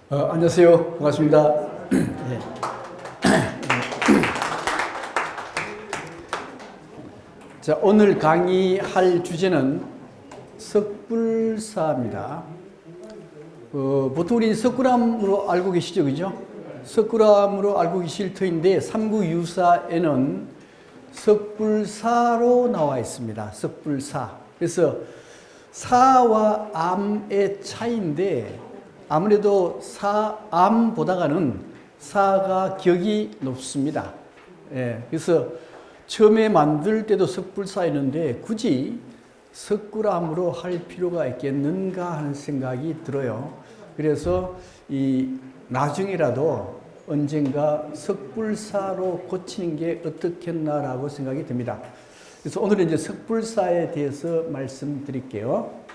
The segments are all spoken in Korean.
안녕하세요. 반갑습니다. 네. 자, 오늘 강의할 주제는 석불사입니다. 보통 우리 석굴암으로 알고 계시죠, 그죠? 석굴암으로 알고 계실 터인데 삼국유사에는 석불사로 나와 있습니다. 석불사. 그래서 사와 암의 차이인데 아무래도 암보다는 사가 격이 높습니다. 예, 그래서 처음에 만들 때도 석불사였는데 굳이 석굴암으로 할 필요가 있겠는가 하는 생각이 들어요. 그래서 나중에라도 언젠가 석불사로 고치는 게 어떻겠나라고 생각이 듭니다. 그래서 오늘은 이제 석불사에 대해서 말씀드릴게요.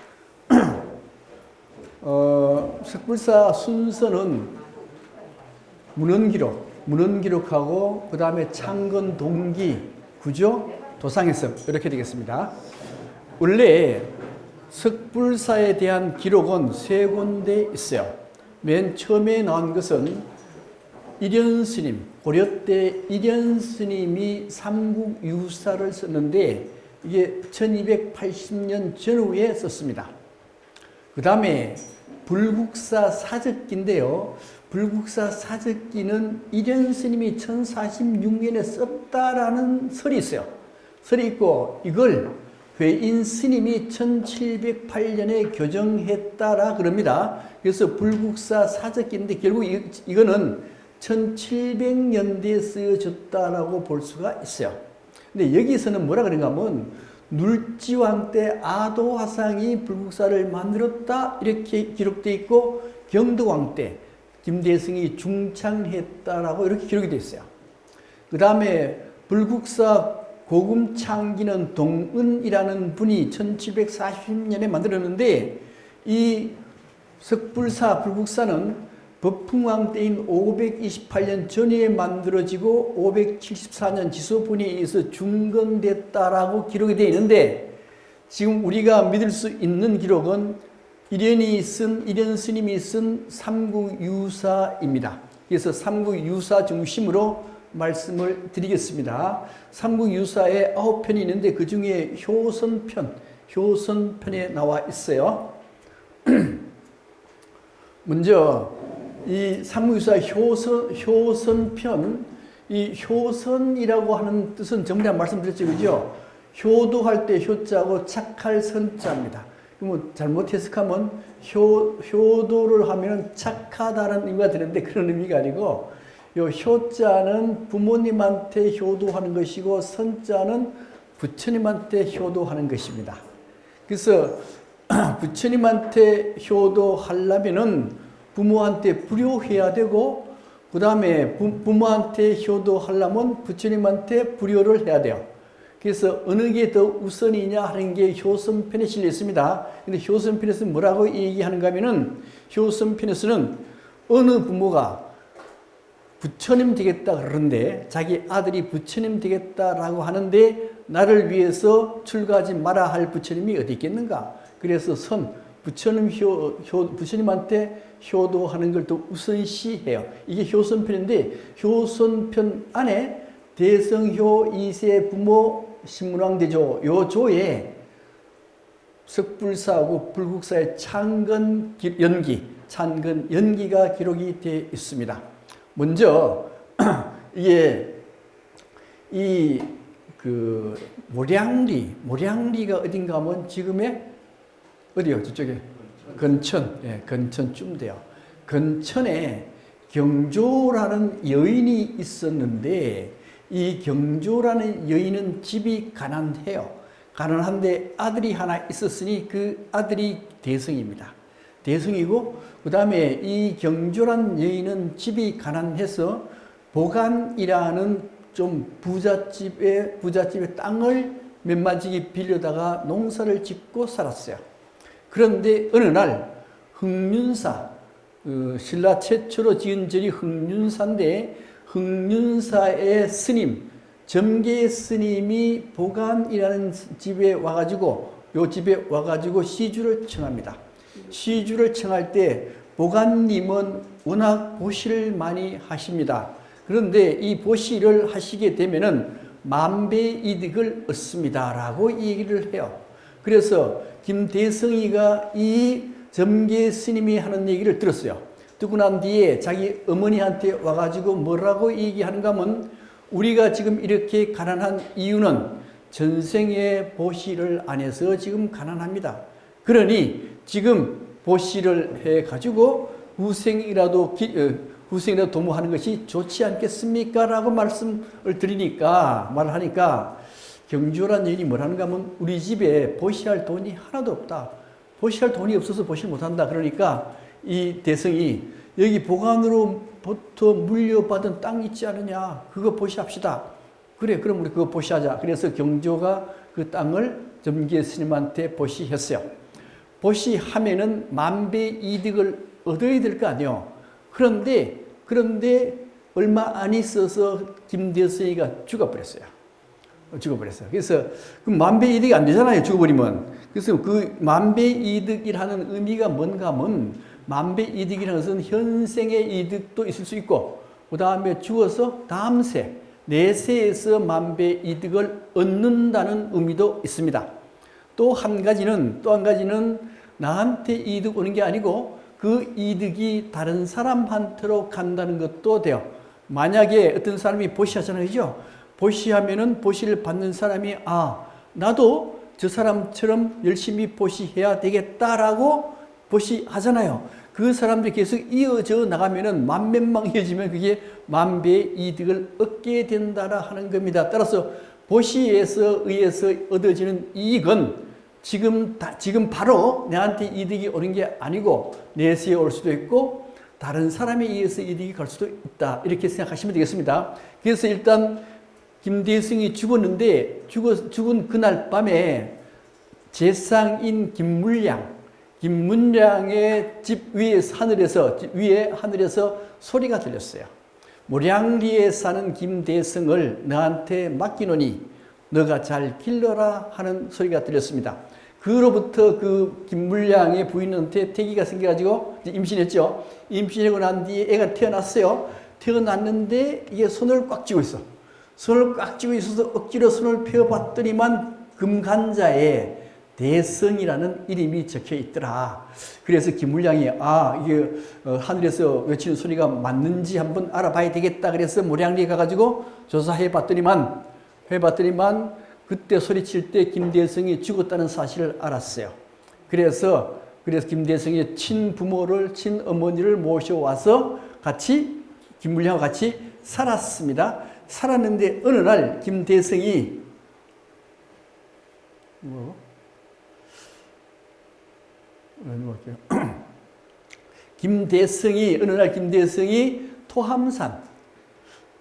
석불사 순서는 문헌기록하고 그 다음에 창건동기, 구조, 도상해석 이렇게 되겠습니다. 원래 석불사에 대한 기록은 세 군데 있어요. 맨 처음에 나온 것은 일현스님, 고려 때 일현스님이 삼국유사를 썼는데 이게 1280년 전후에 썼습니다. 그 다음에 불국사 사적기인데요. 불국사 사적기는 일현스님이 1046년에 썼다라는 설이 있어요. 설이 있고 이걸 회인스님이 1708년에 교정했다라 그럽니다. 그래서 불국사 사적기인데 결국 이거는 1700년대에 쓰여졌다라고 볼 수가 있어요. 근데 여기서는 뭐라 그런가 하면 눌지왕 때 아도화상이 불국사를 만들었다 이렇게 기록되어 있고 경덕왕 때 김대성이 중창했다라고 이렇게 기록이 되어 있어요. 그 다음에 불국사 고금창기는 동은이라는 분이 1740년에 만들었는데 이 석불사 불국사는 법흥왕 때인 528년 전후에 만들어지고 574년 지소분에 의해서 중건됐다라고 기록이 되어 있는데 지금 우리가 믿을 수 있는 기록은 일현스님이 쓴 삼국유사입니다. 그래서 삼국유사 중심으로 말씀을 드리겠습니다. 삼국유사에 9편이 있는데 그 중에 효선편에 나와 있어요. 먼저 이 삼국유사 효선편, 이 효선이라고 하는 뜻은 전에 말씀드렸죠, 그죠? 효도할 때 효자고 착할 선자입니다. 그러면 잘못 해석하면 효도를 하면 착하다는 의미가 되는데 그런 의미가 아니고 이 효자는 부모님한테 효도하는 것이고 선자는 부처님한테 효도하는 것입니다. 그래서 부처님한테 효도하려면은 부모한테 불효해야 되고 그 다음에 부모한테 효도하려면 부처님한테 불효를 해야 돼요. 그래서 어느 게 더 우선이냐 하는 게 효선편에 실려 있습니다. 근데 효선편에서는 뭐라고 얘기하는가 하면은 효선편에서는 어느 부모가 부처님 되겠다 그러는데 자기 아들이 부처님 되겠다라고 하는데 나를 위해서 출가하지 마라 할 부처님이 어디 있겠는가? 그래서 부처님한테 효도하는 걸 또 우선시해요. 이게 효선편인데 효선편 안에 대성효 이세 부모 신문왕대조 요 조에 석불사하고 불국사의 창건 연기가 기록이 되어 있습니다. 먼저 이게 모량리가 어딘가 하면 지금의 어디요? 저쪽에 근천쯤 돼요. 근천에 경조라는 여인이 있었는데 이 경조라는 여인은 집이 가난해요. 가난한데 아들이 하나 있었으니 그 아들이 대성입니다. 대성이고 그 다음에 이 경조라는 여인은 집이 가난해서 보간이라는 좀 부잣집의 땅을 몇 마지기 빌려다가 농사를 짓고 살았어요. 그런데 어느 날 흥륜사, 신라 최초로 지은 절이 흥륜사인데 흥륜사의 스님, 점계 스님이 보간이라는 집에 와가지고 시주를 청합니다. 시주를 청할 때 보간님은 워낙 보시를 많이 하십니다. 그런데 이 보시를 하시게 되면은 만배의 이득을 얻습니다라고 얘기를 해요. 그래서 김대성이가 이 점계 스님이 하는 얘기를 들었어요. 듣고 난 뒤에 자기 어머니한테 와가지고 뭐라고 얘기하는가 하면, 우리가 지금 이렇게 가난한 이유는 전생에 보시를 안 해서 지금 가난합니다. 그러니 지금 보시를 해가지고 후생이라도 도모하는 것이 좋지 않겠습니까? 라고 말씀을 말을 하니까 경주란 여인이 뭐라는가 하면, 우리 집에 보시할 돈이 하나도 없다. 보시할 돈이 없어서 보시를 못한다. 그러니까 이 대성이, 여기 보관으로부터 물려받은 땅 있지 않느냐, 그거 보시합시다. 그래, 그럼 우리 그거 보시하자. 그래서 경조가 그 땅을 점계 스님한테 보시했어요. 보시하면은 만배 이득을 얻어야 될 거 아니에요. 그런데 얼마 안 있어서 김대성이가 죽어버렸어요. 그래서 그 만배 이득이 안 되잖아요, 죽어버리면. 그래서 그 만배 이득이라는 의미가 뭔가 하면, 만배 이득이라는 것은 현생의 이득도 있을 수 있고, 그 다음에 죽어서 다음 세, 내세에서 만배 이득을 얻는다는 의미도 있습니다. 또 한 가지는 나한테 이득 오는 게 아니고 그 이득이 다른 사람한테로 간다는 것도 돼요. 만약에 어떤 사람이 보시하잖아요, 그죠? 보시하면은 보시를 받는 사람이, 나도 저 사람처럼 열심히 보시해야 되겠다라고 보시하잖아요. 그 사람들이 계속 이어져 나가면은 만몇망 이어지면 그게 만배의 이득을 얻게 된다라 하는 겁니다. 따라서 보시에서 의해서 얻어지는 이익은 지금 바로 내한테 이득이 오는 게 아니고 내세에 올 수도 있고 다른 사람에 의해서 이득이 갈 수도 있다. 이렇게 생각하시면 되겠습니다. 그래서 일단 김대성이 죽었는데 죽은 그날 밤에 제상인 김문량의 집 위에 하늘에서 소리가 들렸어요. 모량리에 사는 김대성을 너한테 맡기노니 너가 잘 길러라 하는 소리가 들렸습니다. 그로부터 그 김문량의 부인한테 태기가 생겨가지고 임신했죠. 임신하고 난 뒤에 애가 태어났어요. 태어났는데 이게 손을 꽉 쥐고 있어. 손을 꽉 쥐고 있어서 억지로 손을 펴봤더니만 금간자에 대성이라는 이름이 적혀 있더라. 그래서 김문량이 이게 하늘에서 외치는 소리가 맞는지 한번 알아봐야 되겠다. 그래서 모량리에 가가지고 조사해 봤더니만 그때 소리칠 때 김대성이 죽었다는 사실을 알았어요. 그래서 김대성의 친어머니를 모셔와서 김문량과 같이 살았습니다. 살았는데 어느 날 김대성이 어느 날 김대성이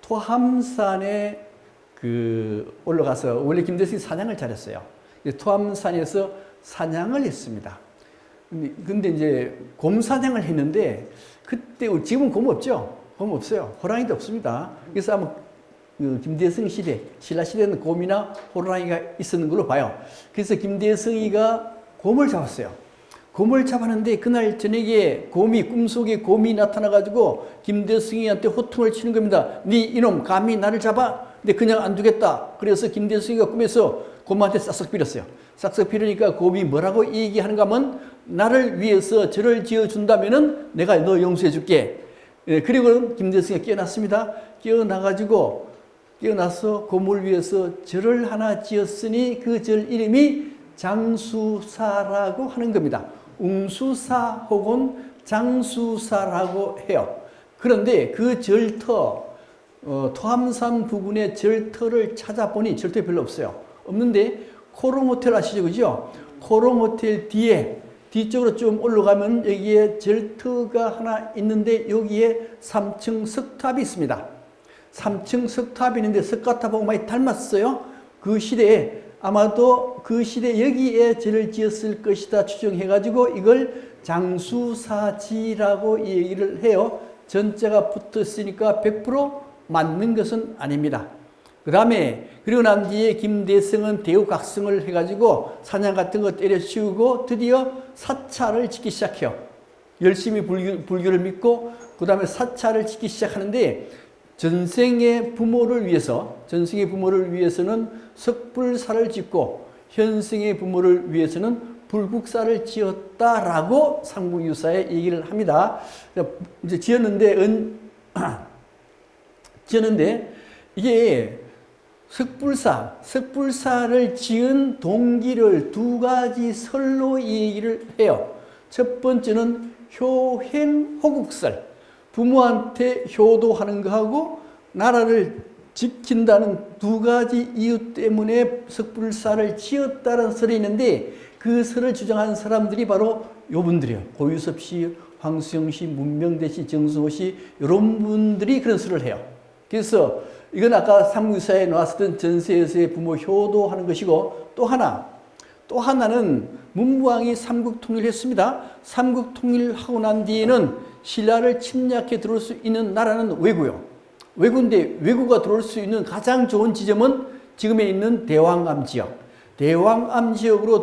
토함산에 올라가서, 원래 김대성이 사냥을 잘했어요. 토함산에서 사냥을 했습니다. 근데 이제 곰 사냥을 했는데, 그때, 지금은 곰 없죠? 곰 없어요. 호랑이도 없습니다. 그래서 아마 김대성 시대, 신라 시대는 곰이나 호랑이가 있었는 걸로 봐요. 그래서 김대성이가 곰을 잡았어요. 곰을 잡았는데 그날 저녁에 꿈속에 곰이 나타나가지고 김대성이한테 호통을 치는 겁니다. 네 이놈 감히 나를 잡아? 근데 그냥 안 두겠다. 그래서 김대성이가 꿈에서 곰한테 싹싹 빌었어요. 싹싹 빌으니까 곰이 뭐라고 얘기하는가 하면, 나를 위해서 절을 지어준다면은 내가 너 용서해 줄게. 그리고 김대성이가 깨어났습니다. 깨어나서 곰을 위해서 절을 하나 지었으니 그 절 이름이 장수사라고 하는 겁니다. 웅수사 혹은 장수사라고 해요. 그런데 그 절터, 토함산 부근의 절터를 찾아보니 절터에 별로 없어요. 없는데 코롱호텔 아시죠? 그죠? 코롱호텔 뒤쪽으로 좀 올라가면 여기에 절터가 하나 있는데 여기에 3층 석탑이 있습니다. 3층 석탑이 있는데 석가탑하고 많이 닮았어요. 그 시대에 아마도 그 시대 여기에 절을 지었을 것이다 추정해가지고 이걸 장수사지라고 얘기를 해요. 전자가 붙었으니까 100% 맞는 것은 아닙니다. 그리고 난 뒤에 김대성은 대우각성을 해가지고 사냥 같은 거 때려치우고 드디어 사찰을 짓기 시작해요. 열심히 불교를 믿고 그 다음에 사찰을 짓기 시작하는데 전생의 부모를 위해서는 석불사를 짓고 현생의 부모를 위해서는 불국사를 지었다라고 삼국유사에 얘기를 합니다. 이제 지었는데 이게 석불사를 지은 동기를 두 가지 설로 얘기를 해요. 첫 번째는 효행호국설, 부모한테 효도하는 거하고 나라를 지킨다는 두 가지 이유 때문에 석불사를 지었다는 설이 있는데 그 설을 주장한 사람들이 바로 요분들이에요. 고유섭 씨, 황수영 씨, 문명대 씨, 정수호 씨 이런 분들이 그런 설을 해요. 그래서 이건 아까 삼국유사에 나왔었던 전세에서의 부모 효도하는 것이고 또 하나는 문무왕이 삼국 통일했습니다. 삼국 통일하고 난 뒤에는 신라를 침략해 들어올 수 있는 나라는 왜구요. 왜구인데 왜구가 들어올 수 있는 가장 좋은 지점은 지금에 있는 대왕암 지역. 대왕암 지역으로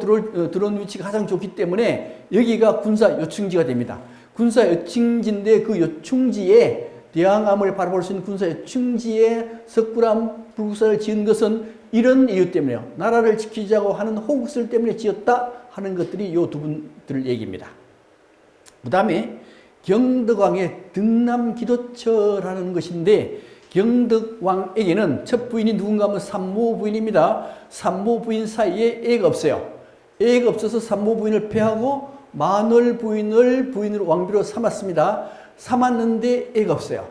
들어온 위치가 가장 좋기 때문에 여기가 군사 요충지가 됩니다. 군사 요충지인데 그 요충지에 대왕암을 바라볼 수 있는 군사 요충지에 석굴암 불국사를 지은 것은 이런 이유 때문에요. 나라를 지키자고 하는 호국설 때문에 지었다 하는 것들이 이 두 분들 얘기입니다. 그 다음에 경덕왕의 등남기도처라는 것인데 경덕왕에게는 첫 부인이 누군가 하면 산모부인입니다. 산모부인 사이에 애가 없어요. 애가 없어서 산모부인을 폐하고 마늘부인을 부인으로 왕비로 삼았습니다. 삼았는데 애가 없어요.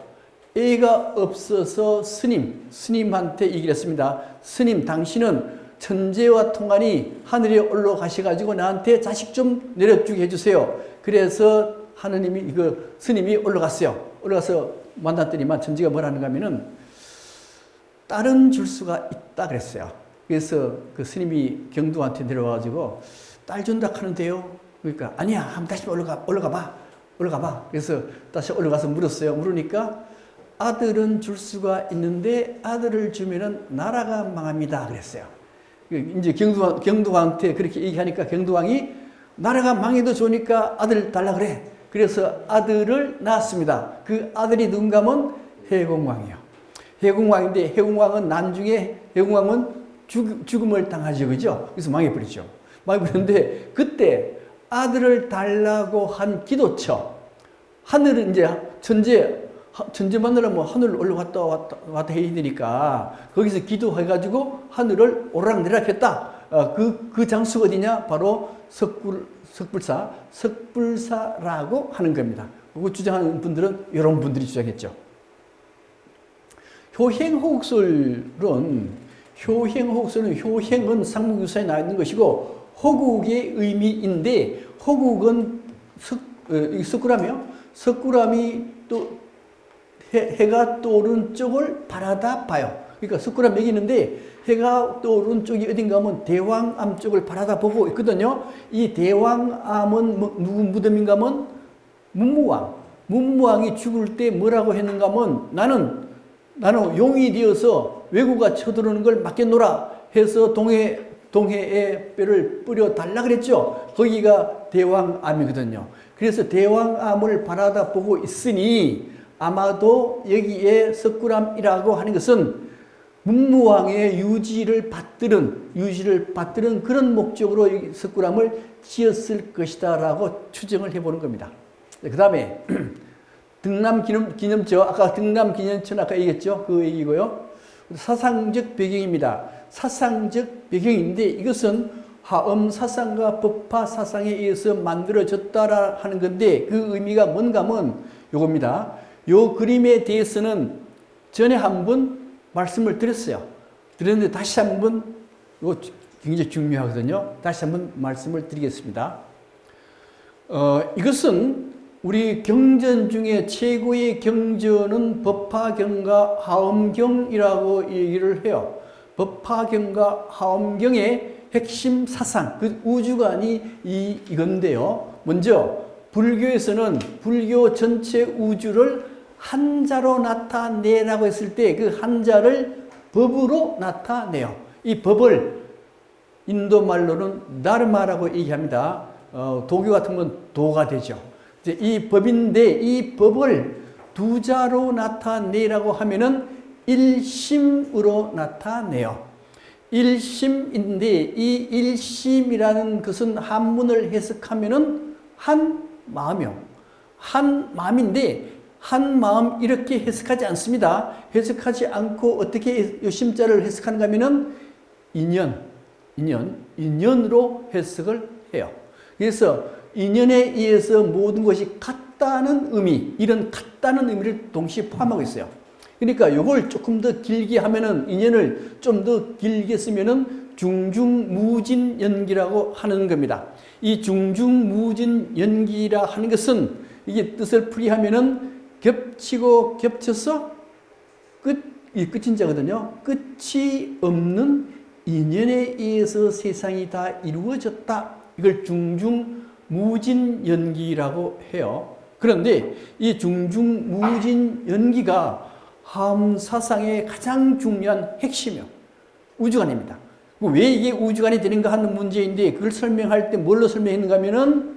애가 없어서 스님한테 얘기를 했습니다. 스님, 당신은 천재와 통하니 하늘에 올라가셔가지고 나한테 자식 좀 내려주게 해주세요. 그래서 스님이 올라갔어요. 올라가서 만났더니만 천재가 뭐라는가 하면은 딸은 줄 수가 있다 그랬어요. 그래서 그 스님이 경두한테 내려와가지고 딸 준다 하는데요. 그러니까 아니야, 한번 다시 올라가 봐. 그래서 다시 올라가서 물었어요. 물으니까 아들은 줄 수가 있는데 아들을 주면은 나라가 망합니다. 그랬어요. 이제 경두왕한테 그렇게 얘기하니까 경두왕이 나라가 망해도 좋으니까 아들 달라 그래. 그래서 아들을 낳았습니다. 그 아들이 누군가 하면 해공왕이요. 해공왕인데 해공왕은 나중에 죽음을 당하죠. 그죠? 그래서 망해버리죠. 망해버렸는데 그때 아들을 달라고 한 기도처. 하늘은 이제 천재 만나려면 하늘 올라갔다 왔다 해야 되니까 거기서 기도해가지고 하늘을 오락내락 했다. 그 장수가 어디냐? 바로 석불사라고 하는 겁니다. 그거 주장하는 분들은 이런 분들이 주장했죠. 효행은 삼국유사에 나와 있는 것이고 호국의 의미인데 호국은 석굴암이 또 해가 떠오른 쪽을 바라다 봐요. 그러니까 석굴암 여기 있는데 해가 떠오른 쪽이 어딘가 하면 대왕암 쪽을 바라다 보고 있거든요. 이 대왕암은 누구 무덤인가 하면 문무왕이 죽을 때 뭐라고 했는가 하면 나는 용이 되어서 왜구가 쳐들어오는 걸 막겠노라 해서 동해에 뼈를 뿌려 달라 그랬죠. 거기가 대왕암이거든요. 그래서 대왕암을 바라다 보고 있으니 아마도 여기에 석굴암이라고 하는 것은 문무왕의 유지를 받드는 그런 목적으로 석굴암을 지었을 것이다라고 추정을 해보는 겁니다. 그 다음에 등남기념처, 아까 등남기념처는 아까 얘기했죠. 그 얘기고요. 사상적 배경입니다. 사상적 배경인데 이것은 화엄사상과 법화사상에 의해서 만들어졌다라 하는 건데 그 의미가 뭔가 하면 요겁니다. 요 그림에 대해서는 전에 한번 말씀을 드렸어요. 드렸는데 다시 한번 이거 굉장히 중요하거든요. 다시 한번 말씀을 드리겠습니다. 이것은 우리 경전 중에 최고의 경전은 법화경과 화엄경이라고 얘기를 해요. 법화경과 화엄경의 핵심 사상, 그 우주관이 이건데요. 먼저 불교에서는 불교 전체 우주를 한자로 나타내라고 했을 때 그 한자를 법으로 나타내요. 이 법을 인도 말로는 다르마라고 얘기합니다. 도교 같은 건 도가 되죠. 이제 이 법인데 이 법을 두 자로 나타내라고 하면은 일심으로 나타내요. 일심인데 이 일심이라는 것은 한문을 해석하면은 한 마음이요. 한 마음인데 한 마음 이렇게 해석하지 않습니다. 해석하지 않고 어떻게 이 심자를 해석하는가 하면은 인연으로 해석을 해요. 그래서 인연에 의해서 모든 것이 같다는 의미, 이런 같다는 의미를 동시에 포함하고 있어요. 그러니까 이걸 조금 더 길게 하면은 인연을 좀 더 길게 쓰면은 중중무진연기라고 하는 겁니다. 이 중중무진연기라 하는 것은 이게 뜻을 풀이하면은 겹치고 겹쳐서 이 끝인 자거든요. 끝이 없는 인연에 의해서 세상이 다 이루어졌다. 이걸 중중무진연기라고 해요. 그런데 이 중중무진연기가 화엄사상의 가장 중요한 핵심이요. 우주관입니다. 왜 이게 우주관이 되는가 하는 문제인데 그걸 설명할 때 뭘로 설명했는가 하면은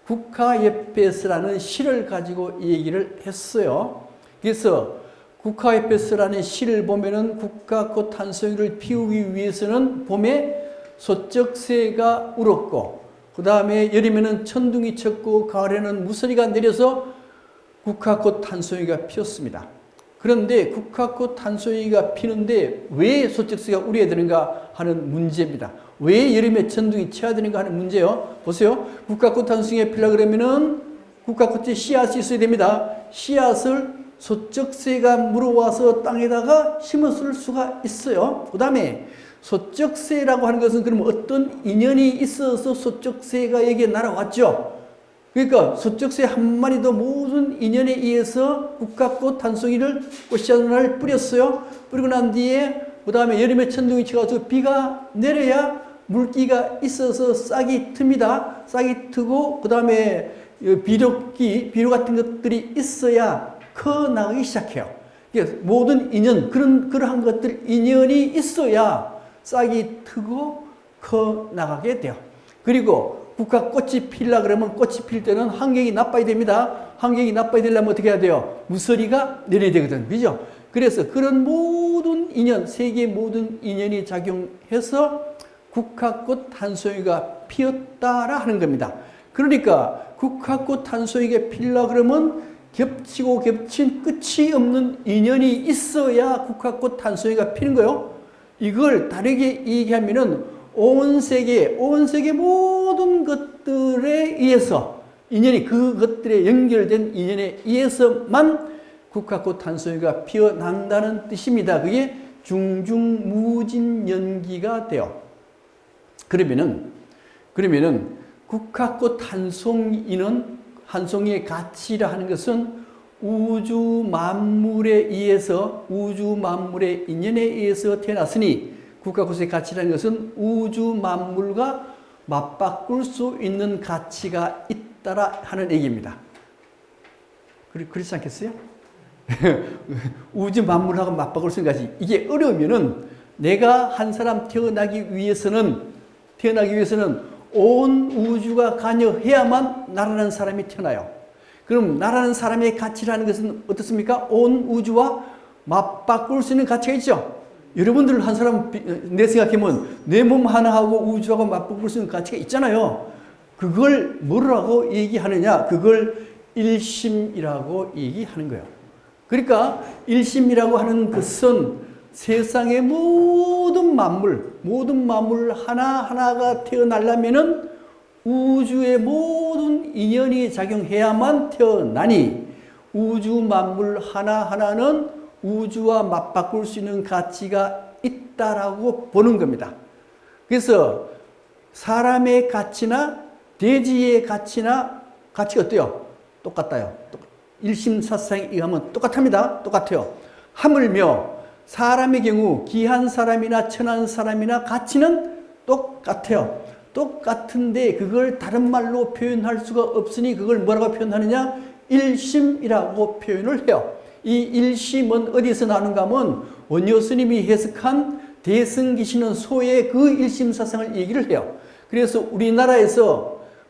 국화예패스라는 시를 가지고 얘기를 했어요. 그래서 국화예패스라는 시를 보면은 국화꽃 한 송이를 피우기 위해서는 봄에 소쩍새가 울었고 그 다음에 여름에는 천둥이 쳤고 가을에는 무서리가 내려서 국화꽃 한 송이가 피었습니다. 그런데 국화꽃 한 송이가 피는데 왜 소쩍새가 울어야 되는가 하는 문제입니다. 왜 여름에 천둥이 쳐야 되는가 하는 문제요. 보세요. 국화꽃 한 송이가 피려고 그러면은 국화꽃에 씨앗이 있어야 됩니다. 씨앗을 소쩍새가 물어와서 땅에다가 심었을 수가 있어요. 그 다음에 소쩍새라고 하는 것은 그러면 어떤 인연이 있어서 소쩍새가 여기에 날아왔죠. 그러니까 소쩍새 한 마리도 모든 인연에 의해서 국화꽃 한 송이를 꽃씨앗 하나를 뿌렸어요. 뿌리고 난 뒤에 그 다음에 여름에 천둥이 쳐가지고 비가 내려야 물기가 있어서 싹이 틉니다. 싹이 트고 그 다음에 비료 같은 것들이 있어야 커 나가기 시작해요. 모든 인연 그러한 것들 인연이 있어야 싹이 트고 커 나가게 돼요. 그리고 국화꽃이 피려고 그러면 꽃이 필 때는 환경이 나빠야 됩니다. 환경이 나빠야 되려면 어떻게 해야 돼요? 무서리가 내려야 되거든. 그죠? 그래서 그런 모든 인연, 세계의 모든 인연이 작용해서 국화꽃 한 송이가 피었다라 하는 겁니다. 그러니까 국화꽃 한 송이가 피려고 그러면 겹치고 겹친 끝이 없는 인연이 있어야 국화꽃 한 송이가 피는 거예요. 이걸 다르게 얘기하면은 온 세계 모든 것들에 의해서 인연이 그것들에 연결된 인연에 의해서만 국화꽃 한 송이가 피어난다는 뜻입니다. 그게 중중무진연기가 돼요. 그러면은 국화꽃 한 송이의 가치라 하는 것은 우주 만물에 의해서 우주 만물의 인연에 의해서 태어났으니 국화꽃의 가치라는 것은 우주 만물과 맞바꿀 수 있는 가치가 있다라 하는 얘기입니다. 그렇지 않겠어요? 우주 만물하고 맞바꿀 수 있는 가치. 이게 어려우면은 내가 한 사람 태어나기 위해서는 온 우주가 관여해야만 나라는 사람이 태어나요. 그럼 나라는 사람의 가치라는 것은 어떻습니까? 온 우주와 맞바꿀 수 있는 가치가 있죠. 여러분들 한 사람 내 생각하면 내 몸 하나하고 우주하고 맞바꿀 수 있는 가치가 있잖아요. 그걸 뭐라고 얘기하느냐? 그걸 일심이라고 얘기하는 거예요. 그러니까 일심이라고 하는 것은 세상의 모든 만물 하나하나가 태어나려면은 우주의 모든 인연이 작용해야만 태어나니 우주 만물 하나하나는 우주와 맞바꿀 수 있는 가치가 있다라고 보는 겁니다. 그래서 사람의 가치나 대지의 가치가 어때요? 똑같아요. 일심사상에 의하면 똑같습니다. 똑같아요. 하물며 사람의 경우 귀한 사람이나 천한 사람이나 가치는 똑같아요. 똑같은데 그걸 다른 말로 표현할 수가 없으니 그걸 뭐라고 표현하느냐? 일심이라고 표현을 해요. 이 일심은 어디서 나는가 하면 원효 스님이 해석한 대승기시는 소의 그 일심사상을 얘기를 해요. 그래서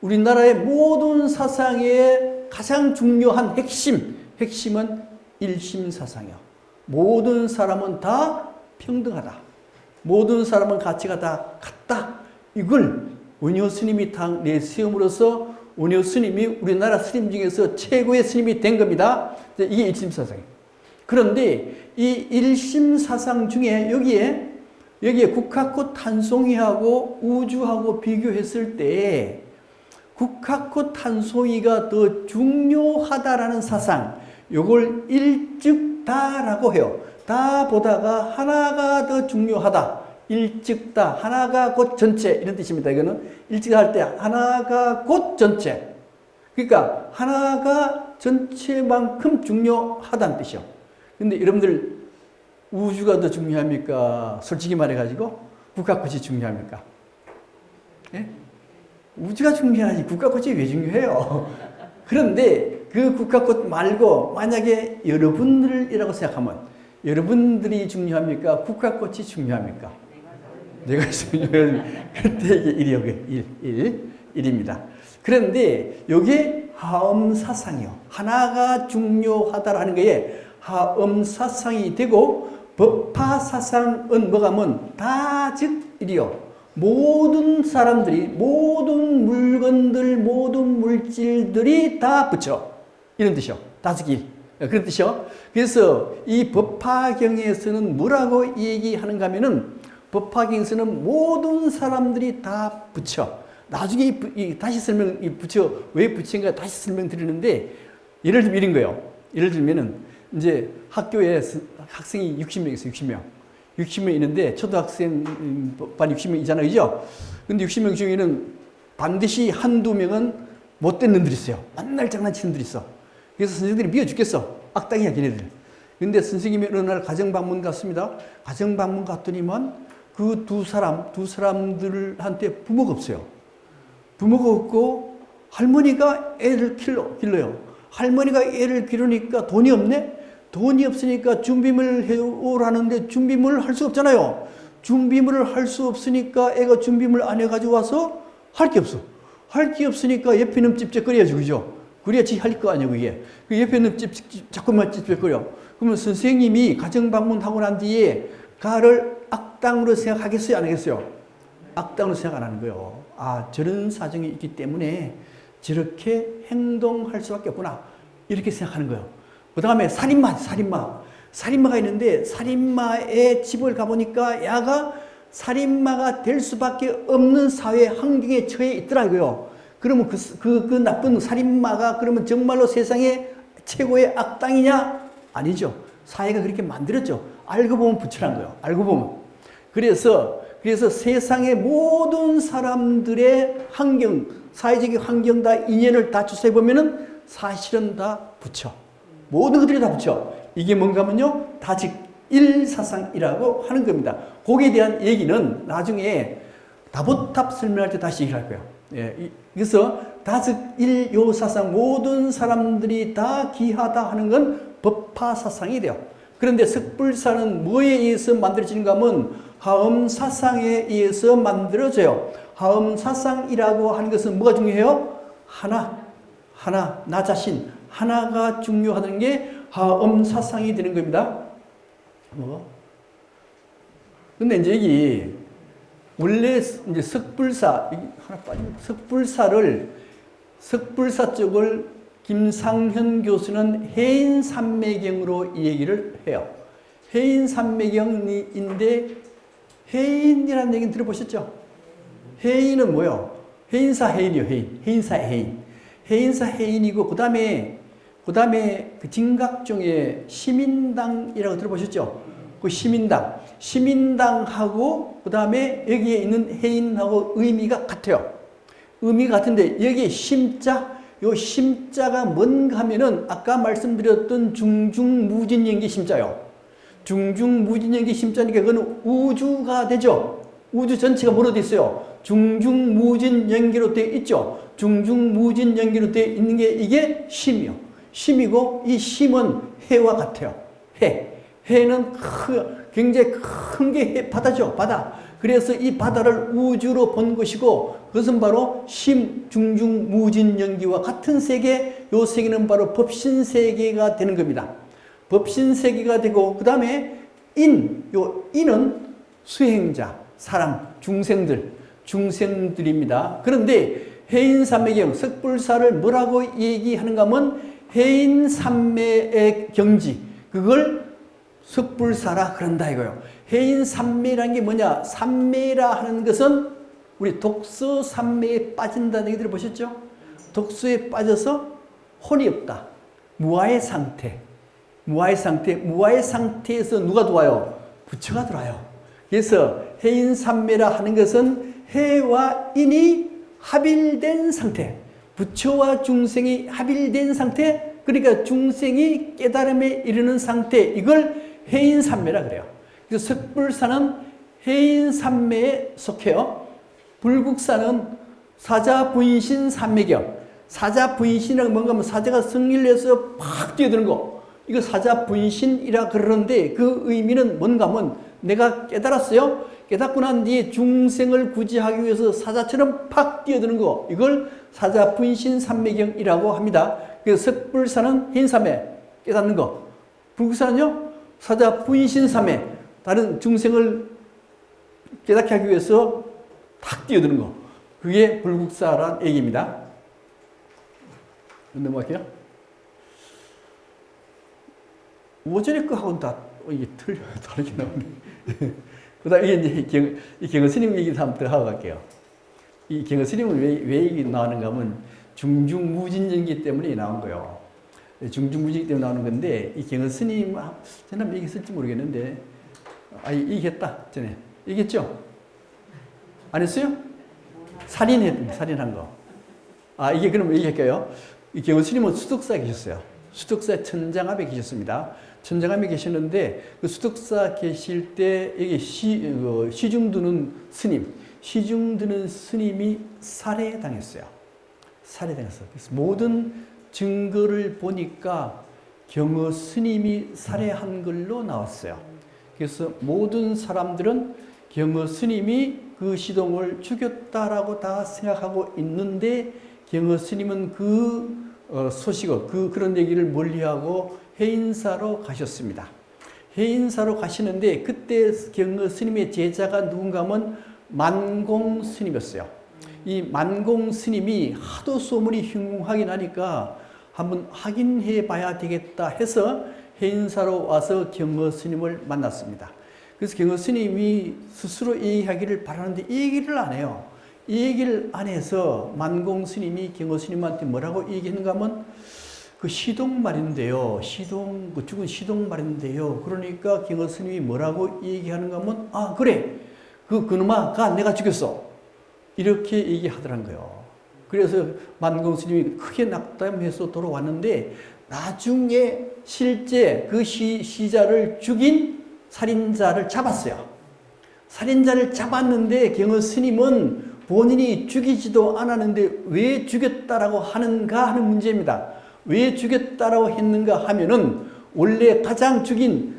우리나라의 모든 사상의 가장 중요한 핵심은 일심사상이요. 모든 사람은 다 평등하다. 모든 사람은 가치가 다 같다. 이걸 원효 스님이 내세움으로써 원효 스님이 우리나라 스님 중에서 최고의 스님이 된 겁니다. 이게 일심사상이에요. 그런데 이 일심사상 중에 여기에 국화꽃 한 송이하고 우주하고 비교했을 때 국화꽃 한 송이가 더 중요하다라는 사상, 요걸 일즉다라고 해요. 다 보다가 하나가 더 중요하다. 일즉다, 하나가 곧 전체, 이런 뜻입니다. 이거는 일즉할 때 하나가 곧 전체. 그러니까 하나가 전체만큼 중요하다는 뜻이요. 근데 여러분들 우주가 더 중요합니까? 솔직히 말해가지고 국화꽃이 중요합니까? 예? 우주가 중요하지 국화꽃이 왜 중요해요? 그런데 그 국화꽃 말고 만약에 여러분들이라고 생각하면 여러분들이 중요합니까? 국화꽃이 중요합니까? 내가 중요해요. 그때 이게 1입니다. 그런데 이게 하엄사상이요. 하나가 중요하다라는 거에 하엄사상이 되고 법화사상은 뭐가 하면 다즉일이요. 모든 사람들이, 모든 물건들, 모든 물질들이 다 붙여. 이런 뜻이요. 다즉일. 그런 뜻이요. 그래서 이 법화경에서는 뭐라고 얘기하는가 하면은 법화경에서는 모든 사람들이 다 붙여. 나중에 다시 붙여. 왜 붙인가 다시 설명드리는데 예를 들면 이런 거예요. 예를 들면은 이제 학교에 학생이 60명 있어요. 60명 있는데 초등학생 반 60명이잖아요. 그죠? 근데 60명 중에는 반드시 한두 명은 못된 놈들이 있어요. 맨날 장난치는 놈들이 있어. 그래서 선생님들이 미워 죽겠어. 악당이야, 걔네들. 근데 선생님이 어느 날 가정방문 갔습니다. 가정방문 갔더니만 그 두 사람들한테 부모가 없어요. 부모가 없고 할머니가 애를 길러요. 할머니가 애를 기르니까 돈이 없네? 돈이 없으니까 준비물 해오라는데 준비물을 할 수 없잖아요. 준비물을 할 수 없으니까 애가 준비물 안 해가지고 와서 할 게 없어. 할 게 없으니까 옆에 놈 찝쩍거려야지, 그죠? 그래야지 할 거 아니에요, 그게. 그 옆에 놈 자꾸만 찝쩍거려. 그러면 선생님이 가정방문하고 난 뒤에 가를 악당으로 생각하겠어요, 안 하겠어요? 악당으로 생각 안 하는 거예요. 아, 저런 사정이 있기 때문에 저렇게 행동할 수밖에 없구나. 이렇게 생각하는 거예요. 그 다음에 살인마가 있는데 살인마의 집을 가보니까 야가 살인마가 될 수밖에 없는 사회 환경에 처해 있더라고요. 그러면 그 나쁜 살인마가 그러면 정말로 세상에 최고의 악당이냐? 아니죠. 사회가 그렇게 만들었죠. 알고 보면 부추한 거예요. 알고 보면. 그래서 세상의 모든 사람들의 환경, 사회적인 환경 다 인연을 다 추서해 보면은 사실은 다 부처. 모든 것들이 다 부처. 이게 뭔가 하면요, 다즉일사상이라고 하는 겁니다. 거기에 대한 얘기는 나중에 다보탑 설명할 때 다시 얘기할 거예요. 예, 그래서 다즉일요사상, 모든 사람들이 다 귀하다 하는 건 법화사상이 돼요. 그런데 석불사는 뭐에 의해서 만들어지는가 하면 하엄사상에 의해서 만들어져요. 하엄사상이라고 하는 것은 뭐가 중요해요? 하나, 나 자신, 하나가 중요하다는 게 하엄사상이 되는 겁니다. 근데 이제 여기, 원래 이제 석불사 쪽을 김상현 교수는 해인산매경으로 얘기를 해요. 해인산매경인데, 해인이라는 얘기는 들어보셨죠? 해인은 뭐요? 해인사해인이요, 해인사해인이고, 그 다음에 그 진각종의 시민당이라고 들어보셨죠? 그 시민당하고, 그 다음에 여기에 있는 해인하고 의미가 같아요. 의미가 같은데, 여기에 요 심자가 뭔가 하면은, 아까 말씀드렸던 중중무진연기 심자요. 중중무진연기 심자니까 그건 우주가 되죠. 우주 전체가 뭐로 되어 있어요? 중중무진연기로 되어 있죠. 중중무진연기로 되어 있는 게 이게 심이요. 심이고 이 심은 해와 같아요. 해는 굉장히 큰 게 바다죠. 바다. 그래서 이 바다를 우주로 본 것이고 그것은 바로 심, 중중, 무진, 연기와 같은 세계, 요 세계는 바로 법신 세계가 되는 겁니다. 법신 세계가 되고, 그 다음에 요 인은 수행자, 사람, 중생들입니다. 그런데 해인삼매경, 석불사를 뭐라고 얘기하는가 하면 해인삼매의 경지, 그걸 석불사라 그런다 이거요. 해인삼매라는 게 뭐냐? 삼매라 하는 것은 우리 독서 삼매에 빠진다는 얘기 들어보셨죠? 독서에 빠져서 혼이 없다. 무아의 상태. 무아의 상태에서 누가 들어와요? 부처가 들어와요. 그래서 해인삼매라 하는 것은 해와 인이 합일된 상태. 부처와 중생이 합일된 상태. 그러니까 중생이 깨달음에 이르는 상태. 이걸 해인삼매라 그래요. 그래서 석불사는 해인삼매에 속해요. 불국사는 사자분신 삼매경. 사자분신이라고 뭔가 하면 사자가 승리를 해서 팍 뛰어드는 거. 이거 사자분신이라 그러는데 그 의미는 뭔가 하면 내가 깨달았어요. 깨닫고 난 뒤에 중생을 구제하기 위해서 사자처럼 팍 뛰어드는 거. 이걸 사자분신 삼매경이라고 합니다. 그래서 석불사는 해인삼매 깨닫는 거. 불국사는요. 사자분신 삼매 다른 중생을 깨닫게 하기 위해서 탁 뛰어드는 거. 그게 불국사란 얘기입니다. 넘어갈게요. 오전에 거하고는 다 이게 다르게 나오네. 그 다음 이게 이제 경허 스님 얘기도 한번 더 하고 갈게요. 이 경허 스님은 왜 얘기 나오는가 하면 중중무진연기 때문에 나온 거예요. 중중무진연기 때문에 나오는 건데, 이 경허 스님, 전에 한번 얘기했을지 모르겠는데, 얘기했다, 전에. 얘기했죠? 안 했어요? 살인한 거. 이게 그럼 얘기할게요. 이 경허 스님은 수덕사에 계셨어요. 수덕사 천장암에 계셨습니다. 천장암에 계셨는데, 그 수덕사 계실 때, 여기 시중드는 스님이 살해당했어요. 살해당했어요. 그래서 모든 증거를 보니까 경허 스님이 살해한 걸로 나왔어요. 그래서 모든 사람들은 경허 스님이 그 시동을 죽였다라고 다 생각하고 있는데, 경허 스님은 그 소식을, 그런 얘기를 멀리하고 해인사로 가셨습니다. 해인사로 가시는데, 그때 경허 스님의 제자가 누군가 하면 만공 스님이었어요. 이 만공 스님이 하도 소문이 흉흉하게 나니까 한번 확인해 봐야 되겠다 해서 해인사로 와서 경허 스님을 만났습니다. 그래서 경허 스님이 스스로 얘기하기를 바라는데 이 얘기를 안 해요. 이 얘기를 안 해서 만공 스님이 경허 스님한테 뭐라고 얘기했는가 하면 그 시동 말인데요. 그 죽은 시동 말인데요. 그러니까 경허 스님이 뭐라고 얘기하는가 하면 그래. 그놈아 내가 죽였어. 이렇게 얘기하더란 거예요. 그래서 만공 스님이 크게 낙담해서 돌아왔는데 나중에 실제 그 시자를 죽인 살인자를 잡았어요. 살인자를 잡았는데 경허 스님은 본인이 죽이지도 않았는데 왜 죽였다라고 하는가 하는 문제입니다. 왜 죽였다라고 했는가 하면은 원래 죽인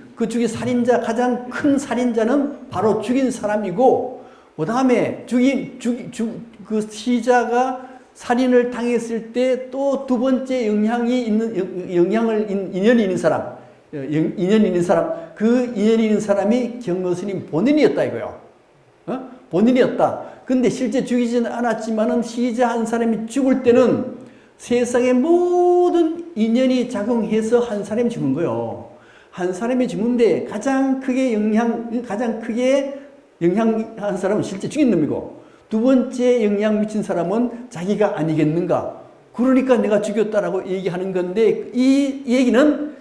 살인자, 가장 큰 살인자는 바로 죽인 사람이고, 그 다음에 그 시자가 살인을 당했을 때 또 두 번째 인연이 있는 사람, 그 인연이 있는 사람이 경허 스님 본인이었다 이거요. 본인이었다. 근데 실제 죽이지는 않았지만은 시자 한 사람이 죽을 때는 세상의 모든 인연이 작용해서 한 사람이 죽은 거예요. 한 사람이 죽는데 가장 크게 영향한 사람은 실제 죽인 놈이고, 두 번째 영향 미친 사람은 자기가 아니겠는가. 그러니까 내가 죽였다라고 얘기하는 건데, 이 얘기는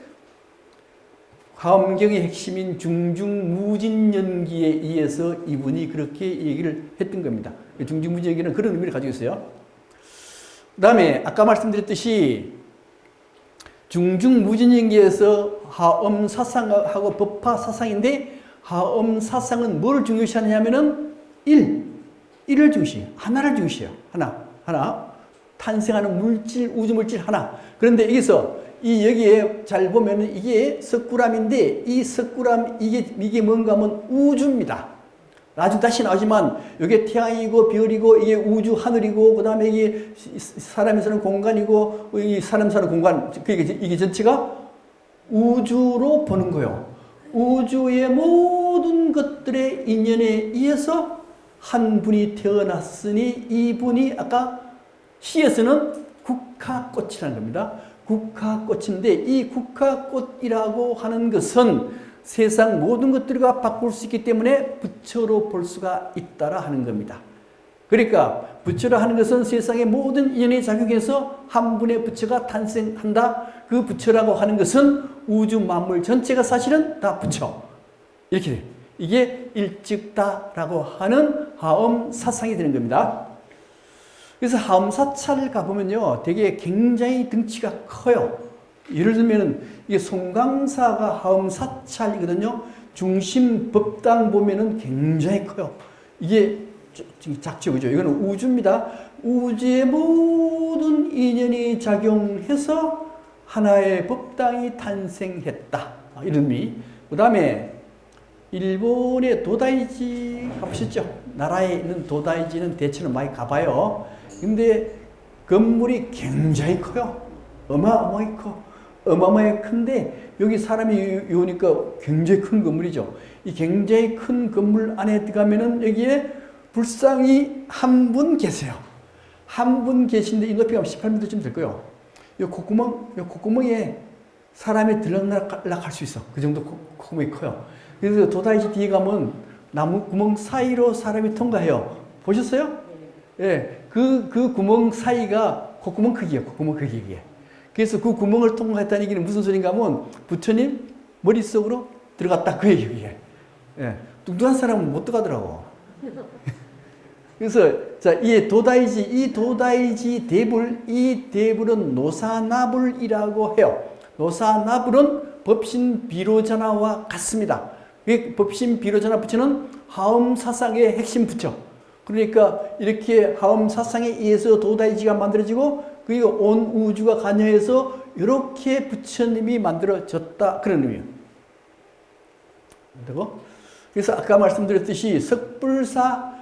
화엄경의 핵심인 중중무진연기에 의해서 이분이 그렇게 얘기를 했던 겁니다. 중중무진연기는 그런 의미를 가지고 있어요. 그 다음에 아까 말씀드렸듯이 중중무진연기에서 하엄사상하고 법화사상인데, 하엄사상은 뭘 중요시하냐면은 일을 중시해요. 하나를 중시해요. 하나. 탄생하는 물질, 우주물질 하나. 그런데 여기서 여기에 잘 보면은 이게 석굴암인데, 이 석굴암, 이게 뭔가 하면 우주입니다. 나중에 다시 나오지만 이게 태양이고 별이고 이게 우주 하늘이고 그 다음에 이게 사람이 사는 공간이고 이 사람 사는 공간 이게 전체가 우주로 보는 거예요. 우주의 모든 것들의 인연에 의해서 한 분이 태어났으니 이분이 아까 시에서는 국화꽃이라는 겁니다. 국화꽃인데 이 국화꽃이라고 하는 것은 세상 모든 것들과 바꿀 수 있기 때문에 부처로 볼 수가 있다라 하는 겁니다. 그러니까 부처라 하는 것은 세상의 모든 인연에 작용해서 한 분의 부처가 탄생한다. 그 부처라고 하는 것은 우주 만물 전체가 사실은 다 부처. 이렇게 돼요. 이게 일찍다라고 하는 하엄 사상이 되는 겁니다. 그래서 하엄 사찰을 가보면요, 되게 굉장히 덩치가 커요. 예를 들면은 이게 송강사가 하엄 사찰이거든요. 중심 법당 보면은 굉장히 커요. 이게 작죠, 그죠? 이거는 우주입니다. 우주의 모든 인연이 작용해서 하나의 법당이 탄생했다. 이런 의미. 그 다음에 일본의 도다이지 가보셨죠? 나라에 있는 도다이지는 대체는 많이 가봐요. 근데 건물이 굉장히 커요. 어마어마하게 커. 어마어마하게 큰데 여기 사람이 오니까 굉장히 큰 건물이죠. 이 굉장히 큰 건물 안에 들어가면은 여기에 불상이 한 분 계세요. 한 분 계신데 이 높이가 18m쯤 될 거예요. 이 콧구멍에 사람이 들락날락 수 있어. 그 정도 콧구멍이 커요. 그래서 도다이지 뒤에 가면 나무 구멍 사이로 사람이 통과해요. 보셨어요? 예. 그 구멍 사이가 콧구멍 크기예요. 콧구멍 크기에. 그래서 그 구멍을 통과했다는 얘기는 무슨 소린가 하면 부처님 머릿속으로 들어갔다. 그 얘기예요. 예. 뚱뚱한 사람은 못 들어가더라고. 그래서 자, 이 도다이지 대불, 이 대불은 노사나불이라고 해요. 노사나불은 법신 비로자나와 같습니다. 법신 비로자나 부처는 하엄 사상의 핵심 부처. 그러니까 이렇게 하엄 사상에 의해서 도다이지가 만들어지고 그리고 온 우주가 관여해서 이렇게 부처님이 만들어졌다. 그런 의미예요. 그래서 아까 말씀드렸듯이 석불사는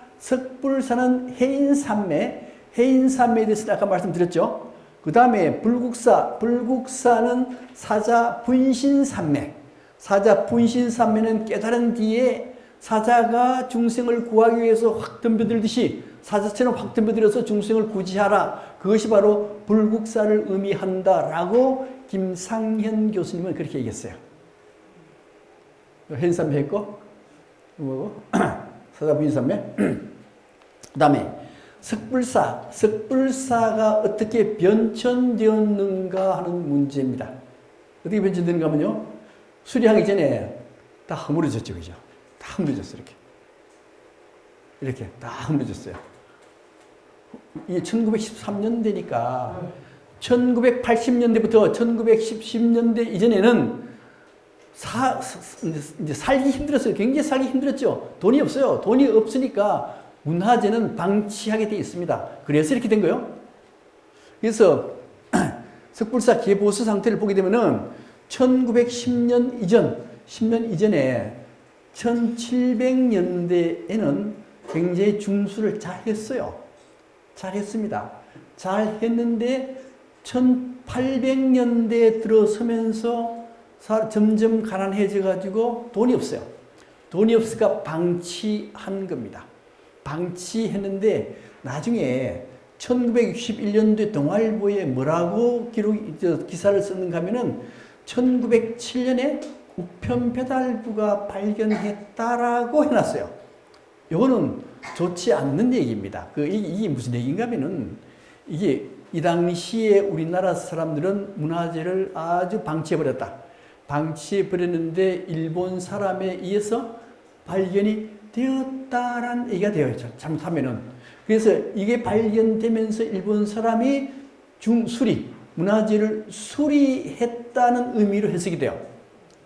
해인산매에 대해서 아까 말씀드렸죠. 그 다음에 불국사는 사자분신산매는 깨달은 뒤에 사자가 중생을 구하기 위해서 확 덤벼들듯이 사자처럼 확 덤벼들어서 중생을 구지하라. 그것이 바로 불국사를 의미한다라고 김상현 교수님은 그렇게 얘기했어요. 해인산매 했고 뭐고? 사자분신산매. 그 다음에 석불사가 어떻게 변천되었는가 하는 문제입니다. 어떻게 변천되는가 하면요, 수리하기 전에 다 허물어졌죠, 그죠? 다 허물어졌어, 이렇게 다 허물어졌어요. 이게 1913년대니까 1980년대부터 1910년대 이전에는 이제 살기 힘들었어요. 굉장히 살기 힘들었죠. 돈이 없어요. 돈이 없으니까 문화재는 방치하게 되어 있습니다. 그래서 이렇게 된 거예요. 그래서 석불사 개보수 상태를 보게 되면은 1910년 이전, 10년 이전에 1700년대에는 굉장히 중수를 잘 했어요. 잘 했습니다. 잘 했는데 1800년대에 들어서면서 점점 가난해져 가지고 돈이 없어요. 돈이 없으니까 방치한 겁니다. 방치했는데 나중에 1961년도에 동아일보에 뭐라고 기사를 썼는가 하면은 1907년에 우편배달부가 발견했다라고 해놨어요. 이거는 좋지 않는 얘기입니다. 이게 무슨 얘기인가 하면은 이게 이 당시에 우리나라 사람들은 문화재를 아주 방치해버렸다. 방치해버렸는데 일본 사람에 의해서 발견이 되었다라는 얘기가 되어 있죠. 잘못하면은. 그래서 이게 발견되면서 일본 사람이 문화재를 수리했다는 의미로 해석이 돼요.